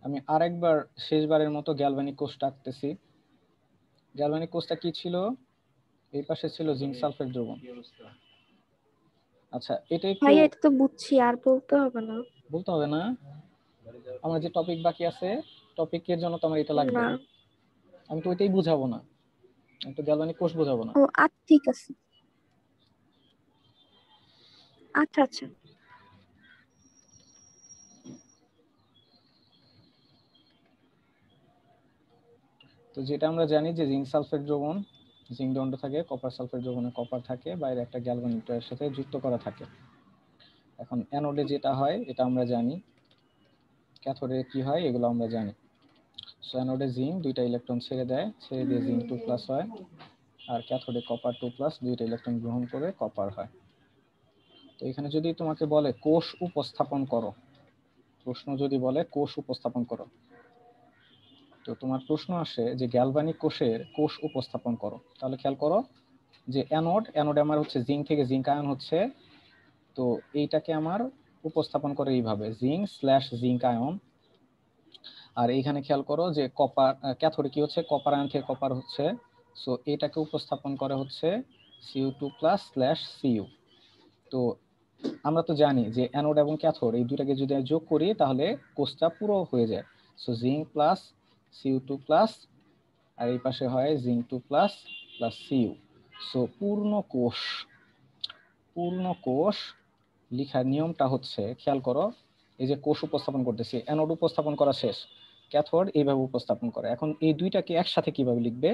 S1: আমি আরেকবার শেষবারের মতো গ্যালভানিক কোষটা আঁকতেছি। গ্যালভানিক কোষটা কি ছিল? এই পাশে ছিল জিঙ্ক সালফেট দ্রবণ। আচ্ছা, এটা একটু
S2: ভাইয়া এটা তো বুঝছি, আর বলতে হবে না।
S1: বলতে হবে না? আমার যে টপিক বাকি আছে, টপিকের জন্য তো আমার এটা লাগবে,
S2: না।
S1: আমি তো ওইটাই বুঝাবো না, আমি তো গ্যালভানিক কোষ বোঝাবো না।
S2: ও আচ্ছা, ঠিক আছে। আচ্ছা আচ্ছা।
S1: তো যেটা আমরা জানি যে জিঙ্ক সালফেট দ্রবণ, জিঙ্ক দণ্ড থাকে, কপার সালফেট দ্রবণে কপার থাকে, বাইরে একটা গ্যালভানিক এর সাথে যুক্ত করা থাকে। এখন অ্যানোডে যেটা হয় এটা আমরা জানি, ক্যাথোডে কি হয় এগুলো আমরা জানি। সো অ্যানোডে জিঙ্ক দুইটা ইলেকট্রন ছেড়ে দেয়, ছেড়ে দিয়ে জিঙ্ক 2+ হয়, আর ক্যাথোডে কপার 2+, দুইটা ইলেকট্রন গ্রহণ করে কপার হয়। তো এখানে যদি তোমাকে বলে কোষ উপস্থাপন করো, প্রশ্ন যদি বলে কোষ উপস্থাপন করো, তো তোমার প্রশ্ন আসে যে গ্যালভানিক কোষের কোষ উপস্থাপন করো, তাহলে খেয়াল করো যে অ্যানোডে আমার হচ্ছে জিঙ্ক থেকে জিঙ্ক আয়ন হচ্ছে, তো এইটাকে আমার উপস্থাপন করে এইভাবে জিঙ্ক স্ল্যাশ জিঙ্ক আয়ন। আর এইখানে খেয়াল করো যে কপার, ক্যাথোডে কি হচ্ছে, কপার আয়ন থেকে কপার হচ্ছে, সো এটাকে উপস্থাপন করে হচ্ছে Cu2+ স্ল্যাশ Cu। তো আমরা তো জানি যে অ্যানোড এবং ক্যাথোড এই দুটাকে যদি যোগ করি তাহলে কোষটা পুরো হয়ে যায়। সো জিঙ্ক প্লাস Cu2+, আর এই পাশে হয় জিঙ্ক 2+ প্লাস Cu। সো পূর্ণ কোষ, পূর্ণ কোষ লেখার নিয়মটা হচ্ছে, খেয়াল করো এই যে কোষ উপস্থাপন করতেছি, অ্যানোড উপস্থাপন করা শেষ, ক্যাথোড এইভাবে উপস্থাপন করে। এখন এই দুইটাকে একসাথে কিভাবে লিখবে?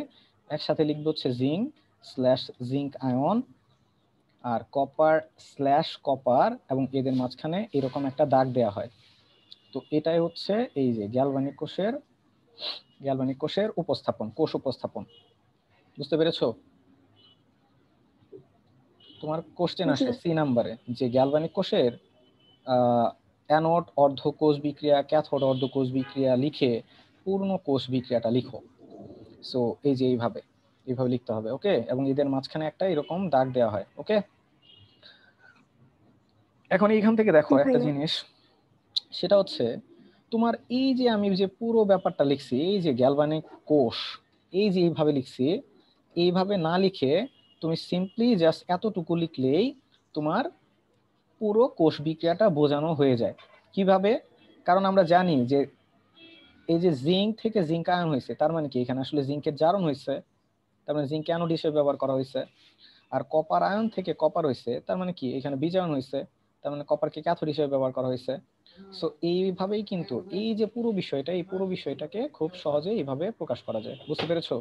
S1: একসাথে লিখবে হচ্ছে জিঙ্ক স্ল্যাশ জিঙ্ক আয়ন আর কপার স্ল্যাশ কপার, এবং এদের মাঝখানে এরকম একটা দাগ দেয়া হয়। তো এটাই হচ্ছে এই যে গ্যালভানিক কোষের উপস্থাপন, কোষ উপস্থাপন। বুঝতে পেরেছো? তোমার কোশ্চেন
S2: জি।
S1: আসে সি নাম্বারে যে গ্যালভানিক কোষের অ্যানোড অর্ধ কোষ বিক্রিয়া, ক্যাথোড অর্ধ কোষ বিক্রিয়া লিখে পূর্ণ কোষ বিক্রিয়াটা লিখো। সো এই যে এইভাবে এইভাবে লিখতে হবে, ওকে? এবং এদের মাঝখানে একটা এরকম দাগ দেওয়া হয়, ওকে? এখন এইখান থেকে দেখো
S2: জি
S1: একটা
S2: ভাইয়া।
S1: জিনিস, সেটা হচ্ছে তোমার এই যে আমি যে পুরো ব্যাপারটা লিখছি, এই যে গ্যালভানিক কোষ, এই যে এইভাবে লিখছি, এইভাবে না লিখে তুমি সিম্পলি জাস্ট এতটুকু লিখলেই তোমার পুরো কোষ বিক্রিয়াটা বোঝানো হয়ে যায়। কিভাবে? কারণ আমরা জানি যে এই যে জিঙ্ক থেকে জিঙ্ক আয়ন হয়েছে, তার মানে কি এখানে আসলে জিঙ্কের জারণ হয়েছে, তার মানে জিঙ্ক অ্যানোড হিসেবে ব্যবহার করা হয়েছে। আর কপার আয়ন থেকে কপার হয়েছে, তার মানে কি এখানে বিজারণ হয়েছে, তার মানে কপারকে ক্যাথোড হিসেবে ব্যবহার করা হয়েছে। সো এইভাবেই কিন্তু এই যে পুরো বিষয়টা, এই পুরো বিষয়টাকে খুব সহজে এইভাবে প্রকাশ করা যায়। বুঝতে পেরেছো?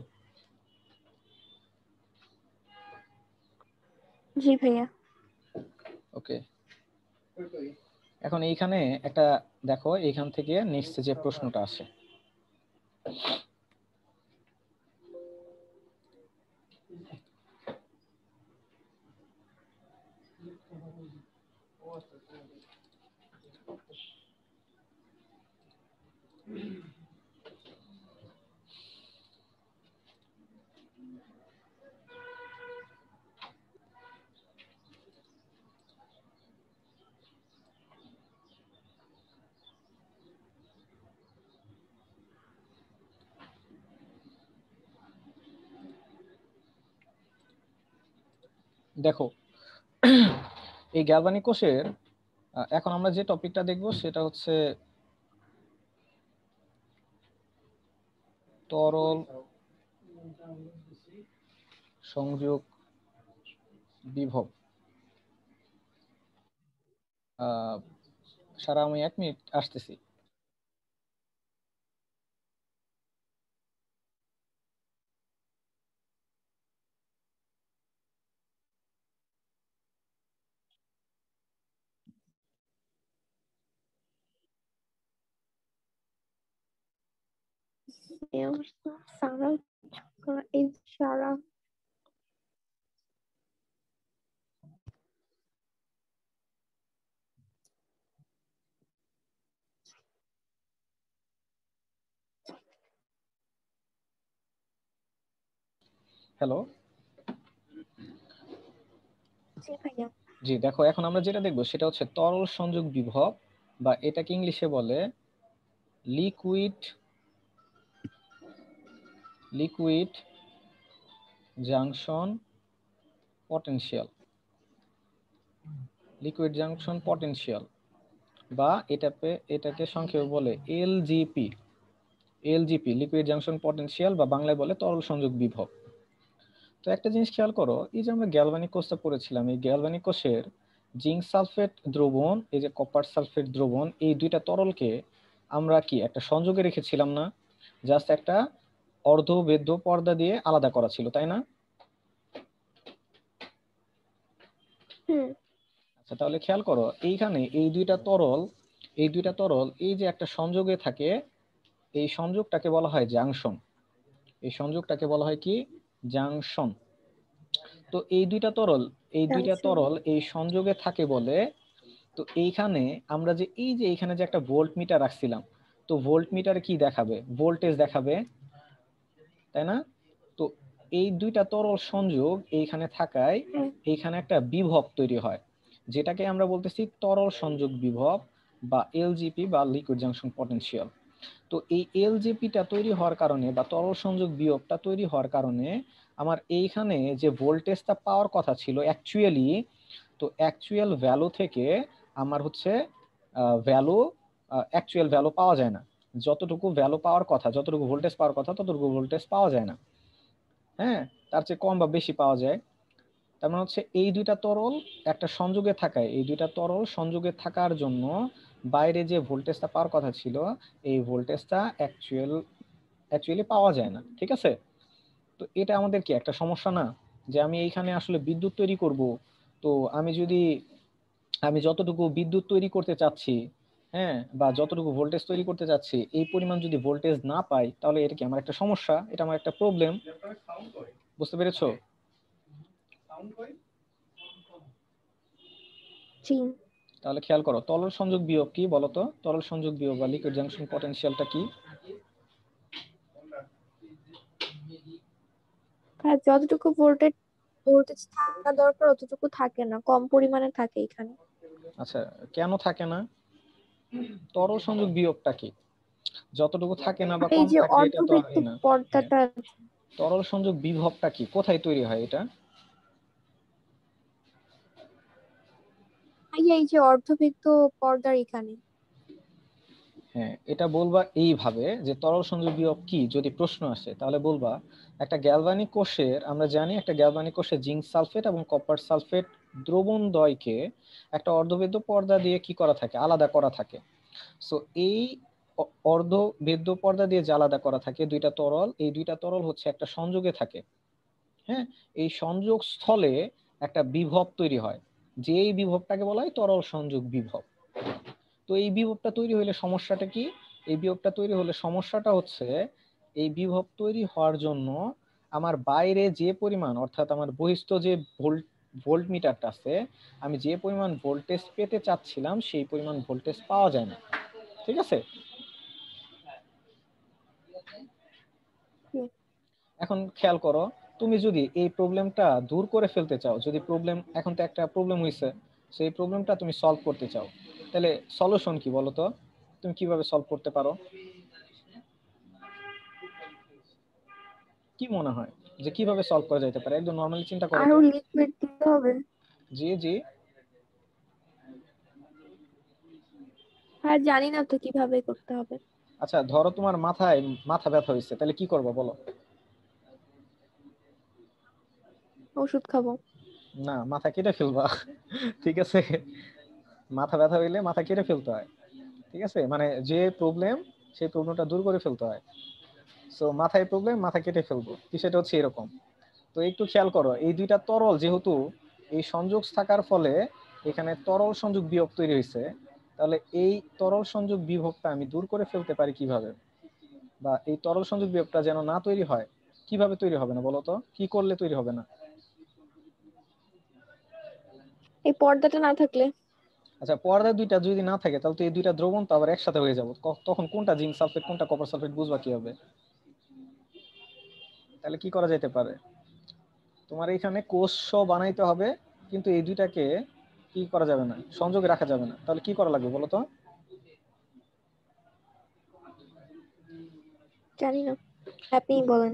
S2: জি ভাইয়া।
S1: ওকে, এখন এইখানে একটা দেখো, এইখান থেকে নেক্সট যে প্রশ্নটা আসে, দেখো এই গ্যালভানিক কোষের এখন আমরা যে টপিকটা দেখব সেটা হচ্ছে তরল সংযোগ বিভব। সারা, আমি 1 মিনিট আসতেছি।
S2: সারা is সারা।
S1: হ্যালো,
S2: জি ভাইয়া।
S1: জি দেখো, এখন আমরা যেটা দেখবো সেটা হচ্ছে তরল সংযোগ বিভব, বা এটাকে ইংলিশে বলে liquid liquid junction potential. Liquid junction potential, বা এটাকে সংক্ষেপে বলে LGP. LGP, liquid junction potential, বা বাংলায় বলে তরল সংযোগ বিভব। তো একটা জিনিস খেয়াল করো, এই যে আমরা গ্যালভানিক কোষটা পড়েছিলাম, এই গ্যালভানিক কোষের জিঙ্ক সালফেট দ্রবণ, এই যে কপার সালফেট দ্রবণ, এই দুইটা তরলকে আমরা কি একটা সংযোগে রেখেছিলাম না? জাস্ট একটা অর্ধবেদ্য পর্দা দিয়ে আলাদা করা ছিল, তাই না? আচ্ছা, তাহলে খেয়াল করো এইখানে এই দুইটা তরল, এই যে একটা সংযোগে থাকে, এই সংযোগটাকে বলা হয় জাংশন। এই সংযোগটাকে বলা হয় কি? জাংশন। তো এই দুইটা তরল এই সংযোগে থাকে বলে, তো এইখানে আমরা যে এইখানে যে একটা ভোল্ট মিটার রাখছিলাম, তো ভোল্ট মিটার কি দেখাবে? ভোল্টেজ দেখাবে, তাই না? তো এই দুইটা তরল সংযোগ এইখানে থাকায় এইখানে একটা বিভব তৈরি হয়, যেটাকে আমরা বলতেছি তরল সংযোগ বিভব, বা এলজিপি, বা লিকুইড জাংশন পটেনশিয়াল। তো এই এলজেপিটা তৈরি হওয়ার কারণে, বা তরল সংযোগ বিভবটা তৈরি হওয়ার কারণে আমার এইখানে যে ভোল্টেজটা পাওয়ার কথা ছিল অ্যাকচুয়ালি, তো অ্যাকচুয়াল ভ্যালু থেকে আমার হচ্ছে অ্যাকচুয়াল ভ্যালু পাওয়া যায় না। যতটুকু ভ্যালু পাওয়ার কথা, যতটুকু ভোল্টেজ পাওয়ার কথা, ততটুকু ভোল্টেজ পাওয়া যায় না। হ্যাঁ, তার চেয়ে কম বা বেশি পাওয়া যায়। তার মানে হচ্ছে এই দুইটা তরল একটা সংযোগে থাকায়, এই দুইটা তরল সংযোগে থাকার জন্য বাইরে যে ভোল্টেজটা পাওয়ার কথা ছিল, এই ভোল্টেজটা অ্যাকচুয়ালি পাওয়া যায় না। ঠিক আছে? তো এটা আমাদের কি একটা সমস্যা না? যে আমি এইখানে আসলে বিদ্যুৎ তৈরি করব, তো আমি যতটুকু বিদ্যুৎ তৈরি করতে চাচ্ছি, হ্যাঁ, বা যতটুকু ভোল্টেজ তৈরি করতে চাচ্ছি, এই পরিমাণ যদি ভোল্টেজ না পাই, তাহলে এটা কি আমার একটা সমস্যা? এটা আমার একটা প্রবলেম। বুঝতে পেরেছো? তাহলে খেয়াল করো, তরল সংযোগ বিভব কি বলতো? তরল সংযোগ বিভব বা লিকুইড জাংশন পটেনশিয়ালটা কি?
S2: যতটুকু ভোল্টেজ থাকা দরকার অতটুকু থাকে না, কম পরিমাণে থাকে এখানে।
S1: আচ্ছা, কেন থাকে না? তরল সংযোগ বিভবটা কি? যতটুকু থাকে না বা
S2: এই
S1: কম
S2: যে
S1: থাকে এটা তো
S2: অর্ধবৃত্ত
S1: না।
S2: পর্দাটা,
S1: তরল সংযোগ বিভবটা কি? কোথায় তৈরি হয় এটা?
S2: এই যে অর্ধবৃত্ত পর্দার এখানে।
S1: হ্যাঁ, এটা বলবা এইভাবে যে তরল সংযোগ বিভব কি, যদি প্রশ্ন আসে তাহলে বলবা একটা গ্যালভানিক কোষের, আমরা জানি একটা গ্যালভানিক কোষে জিঙ্ক সালফেট এবং কপার সালফেট দ্রবণদ্বয়কে একটা অর্ধবেদ্য পর্দা দিয়ে কি করা থাকে, আলাদা করা থাকে। সো এই অর্ধবেদ্য পর্দা দিয়ে যে আলাদা করা থাকে দুইটা তরল, এই দুইটা তরল হচ্ছে একটা সংযোগে থাকে। হ্যাঁ, এই সংযোগ স্থলে একটা বিভব তৈরি হয়, যে এই বিভবটাকে বলা হয় তরল সংযোগ বিভব। তো এই বিভবটা তৈরি হলে সমস্যাটা কি? এই বিভবটা তৈরি হলে সমস্যাটা হচ্ছে এই বিভব তৈরি হওয়ার জন্য আমার বাইরে যে পরিমাণ, অর্থাৎ আমার বহিস্থ যে ভোল্ট মিটারটা আছে, আমি যে পরিমাণ ভোল্টেজ পেতে চাচ্ছিলাম সেই পরিমাণ ভোল্টেজ পাওয়া যায় না। ঠিক আছে? এখন খেয়াল করো, তুমি যদি এই প্রবলেমটা দূর করে ফেলতে চাও, যদি প্রবলেম, এখন তো একটা প্রবলেম হয়েছে, সেই প্রবলেমটা তুমি সলভ করতে চাও, তাহলে সলিউশন কি বলো তো? তুমি কিভাবে সলভ করতে পারো? কি মনে হয় যে কিভাবে সলভ করা যেতে পারে? একদম নরমালি চিন্তা করো তো।
S2: আরো লিকুইড দিতে হবে।
S1: জি জি।
S2: আর জানি না তো কিভাবে করতে হবে।
S1: আচ্ছা ধরো তোমার মাথা ব্যথা হয়েছে, তাহলে কি করবো বলো?
S2: ওষুধ খাবো।
S1: না, মাথা কেটে ফেলবা। ঠিক আছে, মাথা ব্যথা হইলে মাথা কেটে ফেলতে হয়। ঠিক আছে, মানে যে প্রবলেম, সেই প্রবলেমটা দূর করে ফেলতে হয়। সো মাথায় প্রবলেম, মাথা কেটে ফেলবো, বিষয়টা হচ্ছে এরকম। তো একটু খেয়াল করো, এই দুইটা তরল যেহেতু এই সংযোগ থাকার ফলে এখানে তরল সংযোগ বিভব তৈরি হয়েছে, তাহলে এই তরল সংযোগ বিভবটা আমি দূর করে ফেলতে পারি কিভাবে, বা এই তরল সংযোগ বিভবটা যেন না তৈরি হয়, কিভাবে তৈরি হবে না বলো তো? কি করলে তৈরি হবে না?
S2: এই পর্দাটা না থাকলে।
S1: আচ্ছা পর্দা দুইটা যদি না থাকে, তাহলে তো এই দুইটা দ্রবণ তো আবার একসাথে হয়ে যাবে, তখন কোনটা জিঙ্ক সালফেট কোনটা কপার সালফেট বুঝবা কি হবে? তাহলে কি করা যেতে পারে? তোমার এখানে কোষ বানাইতে হবে, কিন্তু এই দুইটাকে কি করা যাবে না, সংযোগে রাখা যাবে না। তাহলে কি করা লাগবে বলো তো?
S2: জানি না, আপনিই বলেন।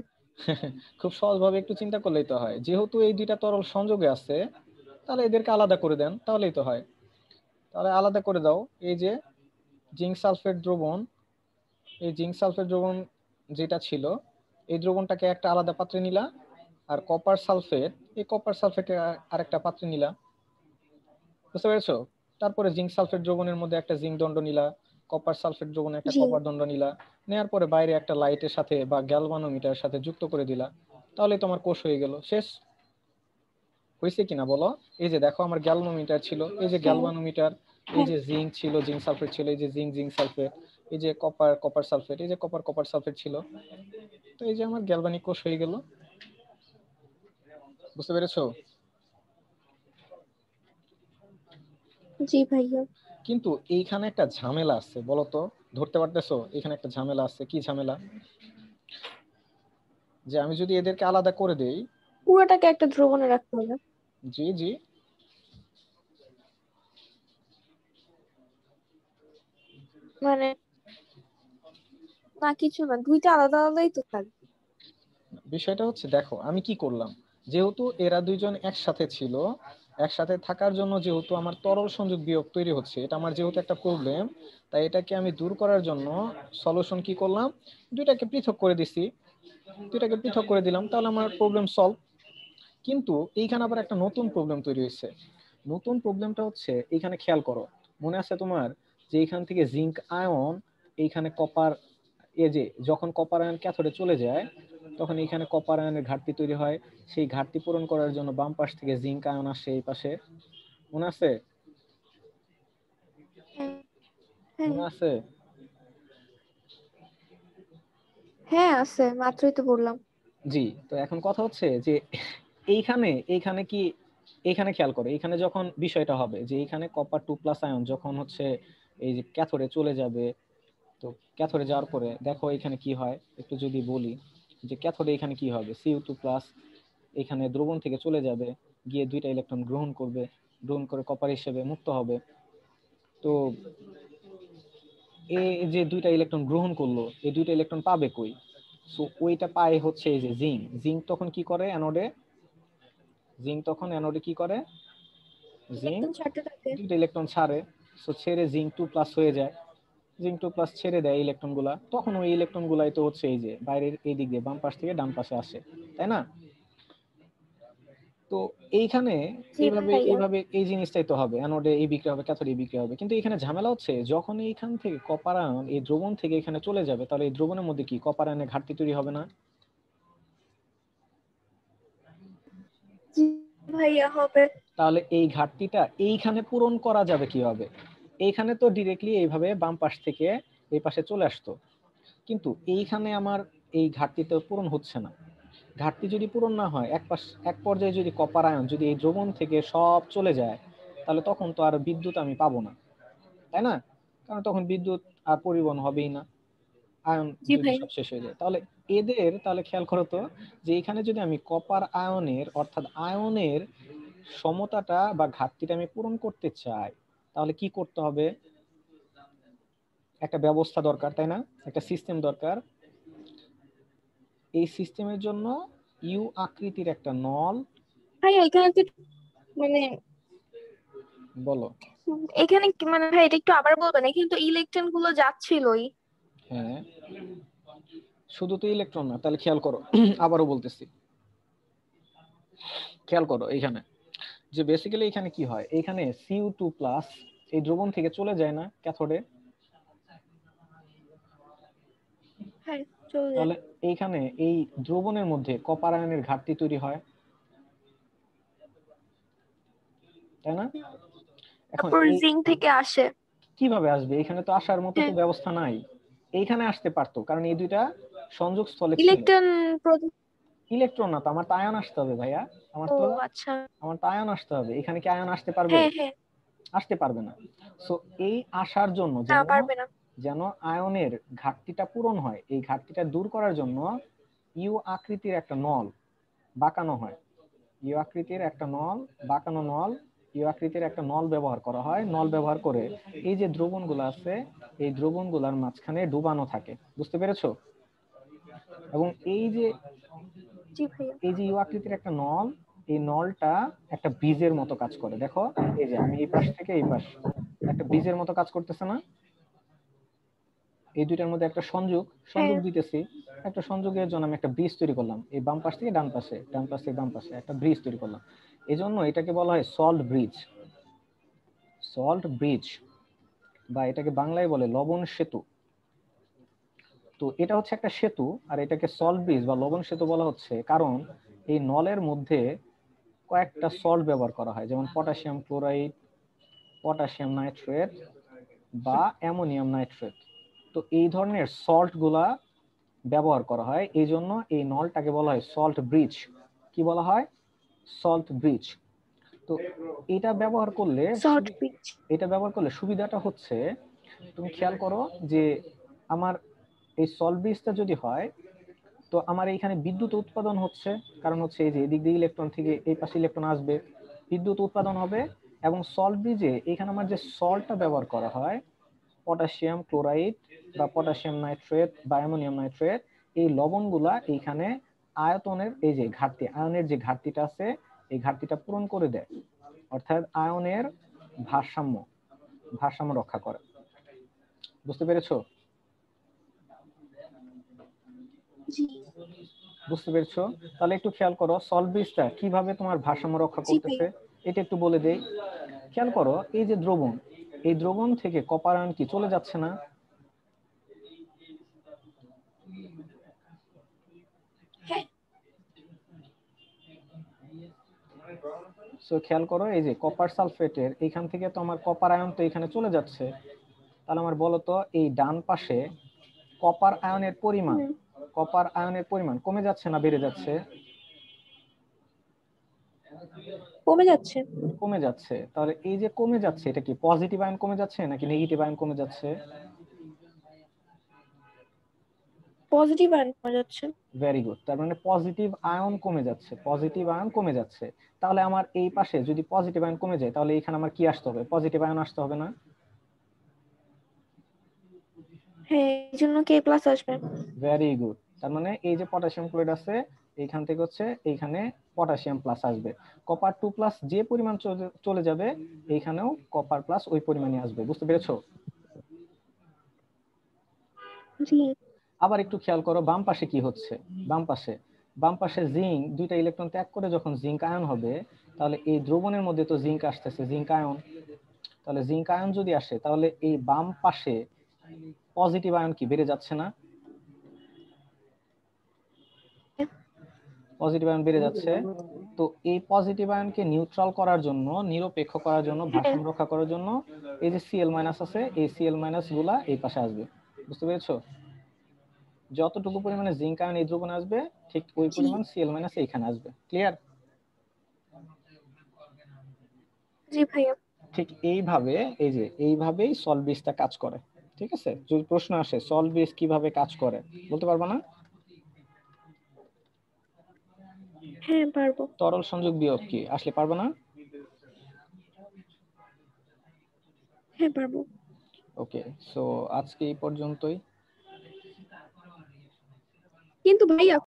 S1: খুব সহজভাবে একটু চিন্তা করলেই তো হয়, যেহেতু এই দুইটা তরল সংযোগে আছে, তাহলে এদেরকে আলাদা করে দেন, তাহলেই তো হয়। তাহলে আলাদা করে দাও, এই যে জিঙ্ক সালফেট দ্রবণ, এই জিঙ্ক সালফেট দ্রবণ যেটা ছিল, এই দ্রবণটাকে একটা আলাদা পাত্রে নিলা, আর কপার সালফেট, এই কপার সালফেটের আরেকটা পাত্রে নিলা। বুঝতে পেরেছো? তারপরে জিঙ্ক সালফেট দ্রবণের মধ্যে একটা জিঙ্ক দণ্ড নিলা, কপার সালফেট দ্রবণে একটা
S2: জি।
S1: কপার দণ্ড নিলা, নেয়ার পরে বাইরে একটা লাইটের সাথে বা গ্যালভানোমিটারের সাথে যুক্ত করে দিলা, তাহলে তোমার কোষ হয়ে গেল, শেষ। হয়েছে কিনা বলো? এই যে দেখো আমার গ্যালভানোমিটার ছিল, এই যে
S2: হ্যাঁ,
S1: গ্যালভানোমিটার, এই
S2: হ্যাঁ।
S1: যে জিঙ্ক ছিল, জিঙ্ক সালফেট ছিল, এই যে জিঙ্ক সালফেট, এই যে কপার সালফেট, এই যে কপার সালফেট ছিল, তো এই যে আমার গ্যালভানিক কোষ হয়ে গেল। বুঝতে পেরেছো?
S2: জি ভাইয়া।
S1: কিন্তু এইখানে একটা ঝামেলা আছে, বলো তো? ধরতে পারতেছো? এখানে একটা ঝামেলা আছে, কি ঝামেলা? যে আমি যদি এদেরকে আলাদা করে দেই।
S2: পুরোটাকে একটা দ্রবণে রাখতে হবে।
S1: জি জি।
S2: মানে না, কিছু না, দুইটা আলাদা আলাদাই তো থাকবে।
S1: বিষয়টা হচ্ছে দেখো আমি কি করলাম, যেহেতু এরা দুইজন একসাথে ছিল, একসাথে থাকার জন্য যেহেতু আমার তরল সংযোগ বিয়োগ তৈরি হচ্ছে, এটা আমার যেহেতু একটা প্রবলেম, তাই এটাকে আমি দূর করার জন্য সলিউশন কি করলাম, দুইটাকে পৃথক করে দিছি, দুইটাকে পৃথক করে দিলাম, তাহলে আমার প্রবলেম সলভ। কিন্তু এইখানে আবার একটা নতুন প্রবলেম তৈরি হয়েছে। নতুন প্রবলেমটা হচ্ছে, এইখানে খেয়াল করো, মনে আছে তোমার যে এইখান থেকে জিঙ্ক আয়ন, এইখানে কপার, এই যে যখন কপার আয়ন ক্যাথোডে চলে যায়, তখন এখানে কপার আয়নের ঘাটতি তৈরি হয়, সেই ঘাটতি পূরণ করার জন্য বাম পাশ থেকে জিঙ্ক আয়ন আসে এই পাশে। মনে আছে?
S2: হ্যাঁ, হ্যাঁ।
S1: মনে আছে?
S2: হ্যাঁ আছে, মাত্রই তো বললাম।
S1: জি। তো এখন কথা হচ্ছে যে এইখানে এইখানে কি, এইখানে খেয়াল করে, এইখানে যখন বিষয়টা হবে যে এইখানে কপার 2+ আয়ন যখন হচ্ছে এই যে ক্যাথোডে চলে যাবে, তো ক্যাথোডে যাওয়ার পরে দেখো এখানে কি হয় একটু যদি বলি, যে ক্যাথোডে এখানে কি হবে, Cu2+ এখানে দ্রবণ থেকে চলে যাবে, গিয়ে দুইটা ইলেকট্রন গ্রহণ করবে, গ্রহণ করে কপার হিসেবে মুক্ত হবে। তো এই যে দুইটা ইলেকট্রন গ্রহণ করলো, এই দুইটা ইলেকট্রন পাবে কই? সো ওইটা পায় হচ্ছে এই যে জিঙ্ক তখন কি করে অ্যানোডে, কি করে, জিঙ্ক
S2: ইলেকট্রন ছাড়তে থাকে।
S1: দুইটা ইলেকট্রন ছাড়ে। সো ছেড়ে জিঙ্ক 2+ হয়ে যায়, জিঙ্ক 2+ ছেড়ে দেয় ইলেকট্রন গুলা, তখন ওই ইলেকট্রন গুলাই তো হচ্ছে এই যে বাইরের এই দিক দিয়ে বাম পাশ থেকে ডান পাশে আসে, তাই না? তো এইখানে
S2: জি
S1: এইভাবে
S2: ভাইয়া।
S1: এইভাবে এই জিনিসটাই তো হবে, অ্যানোডে এই বিক্রিয়া হবে, ক্যাথোডে এই বিক্রিয়া হবে। কিন্তু এখানে ঝামেলা হচ্ছে যখন এইখান থেকে কপার আয়ন এই দ্রবণ থেকে এখানে চলে যাবে, তাহলে এই দ্রবণের মধ্যে কি কপার আয়নের ঘাটতি তৈরি হবে না?
S2: জি ভাইয়া হবে।
S1: তাহলে এই ঘাটতিটা এইখানে পূরণ করা যাবে কিভাবে? এইখানে তো ডিরেক্টলি এইভাবে বাম পাশ থেকে এই পাশে চলে আসতো, কিন্তু এইখানে আমার এই ঘাটতিটা পূরণ হচ্ছে না। ঘাটতি যদি পূরণ না হয়, এক পর্যায়ে যদি কপার আয়ন যদি এই দ্রবণ থেকে সব চলে যায়, তাহলে তখন তো আর বিদ্যুৎ আমি পাবো না, তাই না? কারণ তখন বিদ্যুৎ আর পরিবহন হবেই না, আয়ন
S2: জি
S1: যদি
S2: ভাইয়া।
S1: সব শেষ হয়ে যায়। তাহলে তাহলে খেয়াল করো তো, যে এখানে যদি আমি কপার আয়নের অর্থাৎ আয়নের সমতাটা বা ঘাটতিটা আমি পূরণ করতে চাই, তাহলে কি করতে হবে? একটা ব্যবস্থা দরকার, তাই না? একটা সিস্টেম দরকার। এই সিস্টেমের জন্য ইউ আকৃতির একটা নল।
S2: ভাইয়া এখানে তো মানে
S1: বলো।
S2: এখানে মানে ভাই এটা একটু আবার বলবেন, এখানে তো ইলেকট্রন গুলো যাচ্ছিলই।
S1: হ্যাঁ, শুধু তো ইলেকট্রন না, তাহলে খেয়াল করো আবারও বলতেছি, খেয়াল করো এইখানে যে বেসিক্যালি এখানে কি হয়, এখানে Cu2+ এই দ্রবণ থেকে চলে যায় না ক্যাথোডে?
S2: হ্যাঁ চলে যায়।
S1: তাহলে এইখানে এই দ্রবণের মধ্যে কপার আয়নের ঘাটতি তৈরি হয়, তাই না? এখন
S2: তারপর
S1: এই
S2: জিঙ্ক থেকে আসে।
S1: কিভাবে আসবে? এখানে তো আসার মতো তো
S2: হ্যাঁ
S1: ব্যবস্থা নাই। এইখানে আসতে পারতো, কারণ এই দুইটা সংযোগ স্থলে ছিল।
S2: ইলেকট্রন।
S1: ইলেকট্রন না তো, আমার তো আয়ন আসতে হবে ভাইয়া। আমার
S2: ও
S1: তো
S2: আচ্ছা।
S1: আমার তো আয়ন আসতে হবে। এখানে কি আয়ন আসতে পারবে?
S2: হ্যাঁ হ্যাঁ।
S1: আসতে পারবে না। সো এই আসার জন্য
S2: না
S1: যেন
S2: পারবে না।
S1: যেন আয়নের ঘাটতিটা পূরণ হয়, এই ঘাটতিটা দূর করার জন্য ইউ আকৃতির একটা নল বাঁকানো হয়। ইউ আকৃতির একটা নল, বাঁকানো নল, ইউ আকৃতির একটা নল ব্যবহার করা হয়। নল ব্যবহার করে এই যে দ্রবণগুলো আছে, এই দ্রবণগুলোর মাঝখানে ডুবানো থাকে। বুঝতে পেরেছো? এবং
S2: জি ভাইয়া।
S1: এই যে ইউ আকৃতির একটা নল, এই নলটা একটা ব্রিজের মতো কাজ করে। দেখো, এই যে আমি এই পাশ থেকে এই পাশ, একটা ব্রিজের মতো কাজ করতেছে না? এই দুইটার মধ্যে একটা সংযোগ
S2: হ্যাঁ।
S1: সংযোগ দিতেছি। একটা সংযোগের জন্য আমি একটা ব্রিজ তৈরি করলাম, এই বাম পাশ থেকে ডান পাশে, ডান পাশ থেকে বাম পাশে একটা ব্রিজ তৈরি করলাম। এই জন্য এটাকে বলা হয় সল্ট ব্রিজ। সল্ট ব্রিজ, বা এটাকে বাংলায় বলে লবণ সেতু। তো এটা হচ্ছে একটা সেতু, আর এটাকে সল্ট ব্রিজ বা লবণ সেতু বলা হচ্ছে কারণ এই নলের মধ্যে কয়েকটা সল্ট ব্যবহার করা হয়, যেমন পটাশিয়াম ক্লোরাইড, পটাশিয়াম নাইট্রেট বা অ্যামোনিয়াম নাইট্রেট। তো এই ধরনের সল্ট গুলা ব্যবহার করা হয়, এই জন্য এই নলটাকে বলা হয় সল্ট ব্রিজ। কি বলা হয়? Salt bridge. তো এটা ব্যবহার করলে
S2: শর্ট পিচ।
S1: সুবিধাটা হচ্ছে, তুমি খেয়াল করো যে আমার এই সল্ট ব্রিজটা যদি হয়, তো আমার এইখানে বিদ্যুৎ উৎপাদন হচ্ছে। কারণ হচ্ছে এই যে এদিক দিয়ে ইলেকট্রন থেকে এই পাশে ইলেকট্রন আসবে, বিদ্যুৎ উৎপাদন হবে। এবং সল্ট ব্রিজে এখানে আমার যে সল্টটা ব্যবহার করা হয়, পটাশিয়াম ক্লোরাইড বা পটাশিয়াম নাইট্রেট বা অ্যামোনিয়াম নাইট্রেট, এই লবণগুলা এইখানে আয়তনের এই যে ঘাটতি, আয়নের যে ঘাটতিটা আছে, এই ঘাটতিটা পূরণ করে দেয়। অর্থাৎ আয়নের ভারসাম্য ভারসাম্য রক্ষা করে। বুঝতে পেরেছো?
S2: জি।
S1: বুঝতে পেরেছো? তাহলে একটু খেয়াল করো সল্ট ব্রিজটা কিভাবে তোমার ভারসাম্য রক্ষা
S2: জি
S1: করতেছে,
S2: ভাইয়া।
S1: এটা একটু বলে দেই। খেয়াল করো, এই যে দ্রবণ, এই দ্রবণ থেকে কপার আয়ন কি চলে যাচ্ছে না?
S2: হ্যাঁ।
S1: সো খেয়াল করো, এই যে কপার সালফেটের এখান থেকে তো আমার কপার আয়ন তো এখানে চলে যাচ্ছে। তাহলে আমার বলো তো, এই ডান পাশে কপার আয়নের পরিমাণ
S2: হুম।
S1: কমে যাচ্ছে না বেড়ে যাচ্ছে?
S2: কমে যাচ্ছে।
S1: কমে যাচ্ছে। তাহলে এই যে কমে যাচ্ছে, এটা কি পজিটিভ আয়ন কমে যাচ্ছে নাকি নেগেটিভ আয়ন কমে যাচ্ছে?
S2: পজিটিভ আয়ন কমে যাচ্ছে।
S1: Very good. তার মানে পজিটিভ আয়ন কমে যাচ্ছে, পজিটিভ আয়ন কমে যাচ্ছে। তাহলে আমার এই পাশে যদি পজিটিভ আয়ন কমে যায়, তাহলে এখানে আমার কি আসতে হবে? পজিটিভ আয়ন আসতে হবে না?
S2: হ্যাঁ এই জন্য কে প্লাস আসবে।
S1: Very good. তার মানে এই যে পটাশিয়াম ক্লোরাইড আছে, এইখান থেকে হচ্ছে এইখানে পটাশিয়াম প্লাস আসবে। কপার 2+ যে পরিমাণ চলে যাবে, এইখানেও কপার প্লাস ওই পরিমাণই আসবে। বুঝতে পেরেছো?
S2: জি।
S1: আবার একটু খেয়াল করো বাম পাশে কি হচ্ছে। বাম পাশে বাম পাশে জিঙ্ক, দুইটা ইলেকট্রন ত্যাগ করে যখন জিঙ্ক আয়ন হবে, তাহলে এই দ্রবণের মধ্যে তো জিঙ্ক আসতেছে, জিঙ্ক আয়ন। তাহলে জিঙ্ক আয়ন যদি আসে, তাহলে এই বাম পাশে পজিটিভ আয়ন কি বেড়ে যাচ্ছে না? পজিটিভ আয়ন বেড়ে যাচ্ছে। তো এই পজিটিভ আয়নকে নিউট্রাল করার জন্য, নিরপেক্ষ করার জন্য,
S2: হ্যাঁ
S1: ভারসাম্য রক্ষা করার জন্য এই যে Cl- আছে, এই Cl- গুলা এই পাশে আসবে। বুঝতে পেরেছো? যতটুকু পরিমাণে জিঙ্ক আয়ন এই দ্রবণে আসবে, ঠিক ওই
S2: জি
S1: পরিমাণ Cl- এইখানে আসবে। ক্লিয়ার?
S2: জি ভাইয়া।
S1: ঠিক এইভাবে, এই যে এইভাবেই সল্ট ব্রিজটা কাজ করে। ঠিক আছে? যদি প্রশ্ন আসে সল্ট ব্রিজ কিভাবে কাজ করে, বলতে পারবা না?
S2: হ্যাঁ পারবো।
S1: তরল সংযোগ বিয়োগ কি আসলে পারবা না?
S2: হ্যাঁ পারবো।
S1: ওকে, সো আজকে এই পর্যন্তই।
S2: কিন্তু ভাইয়া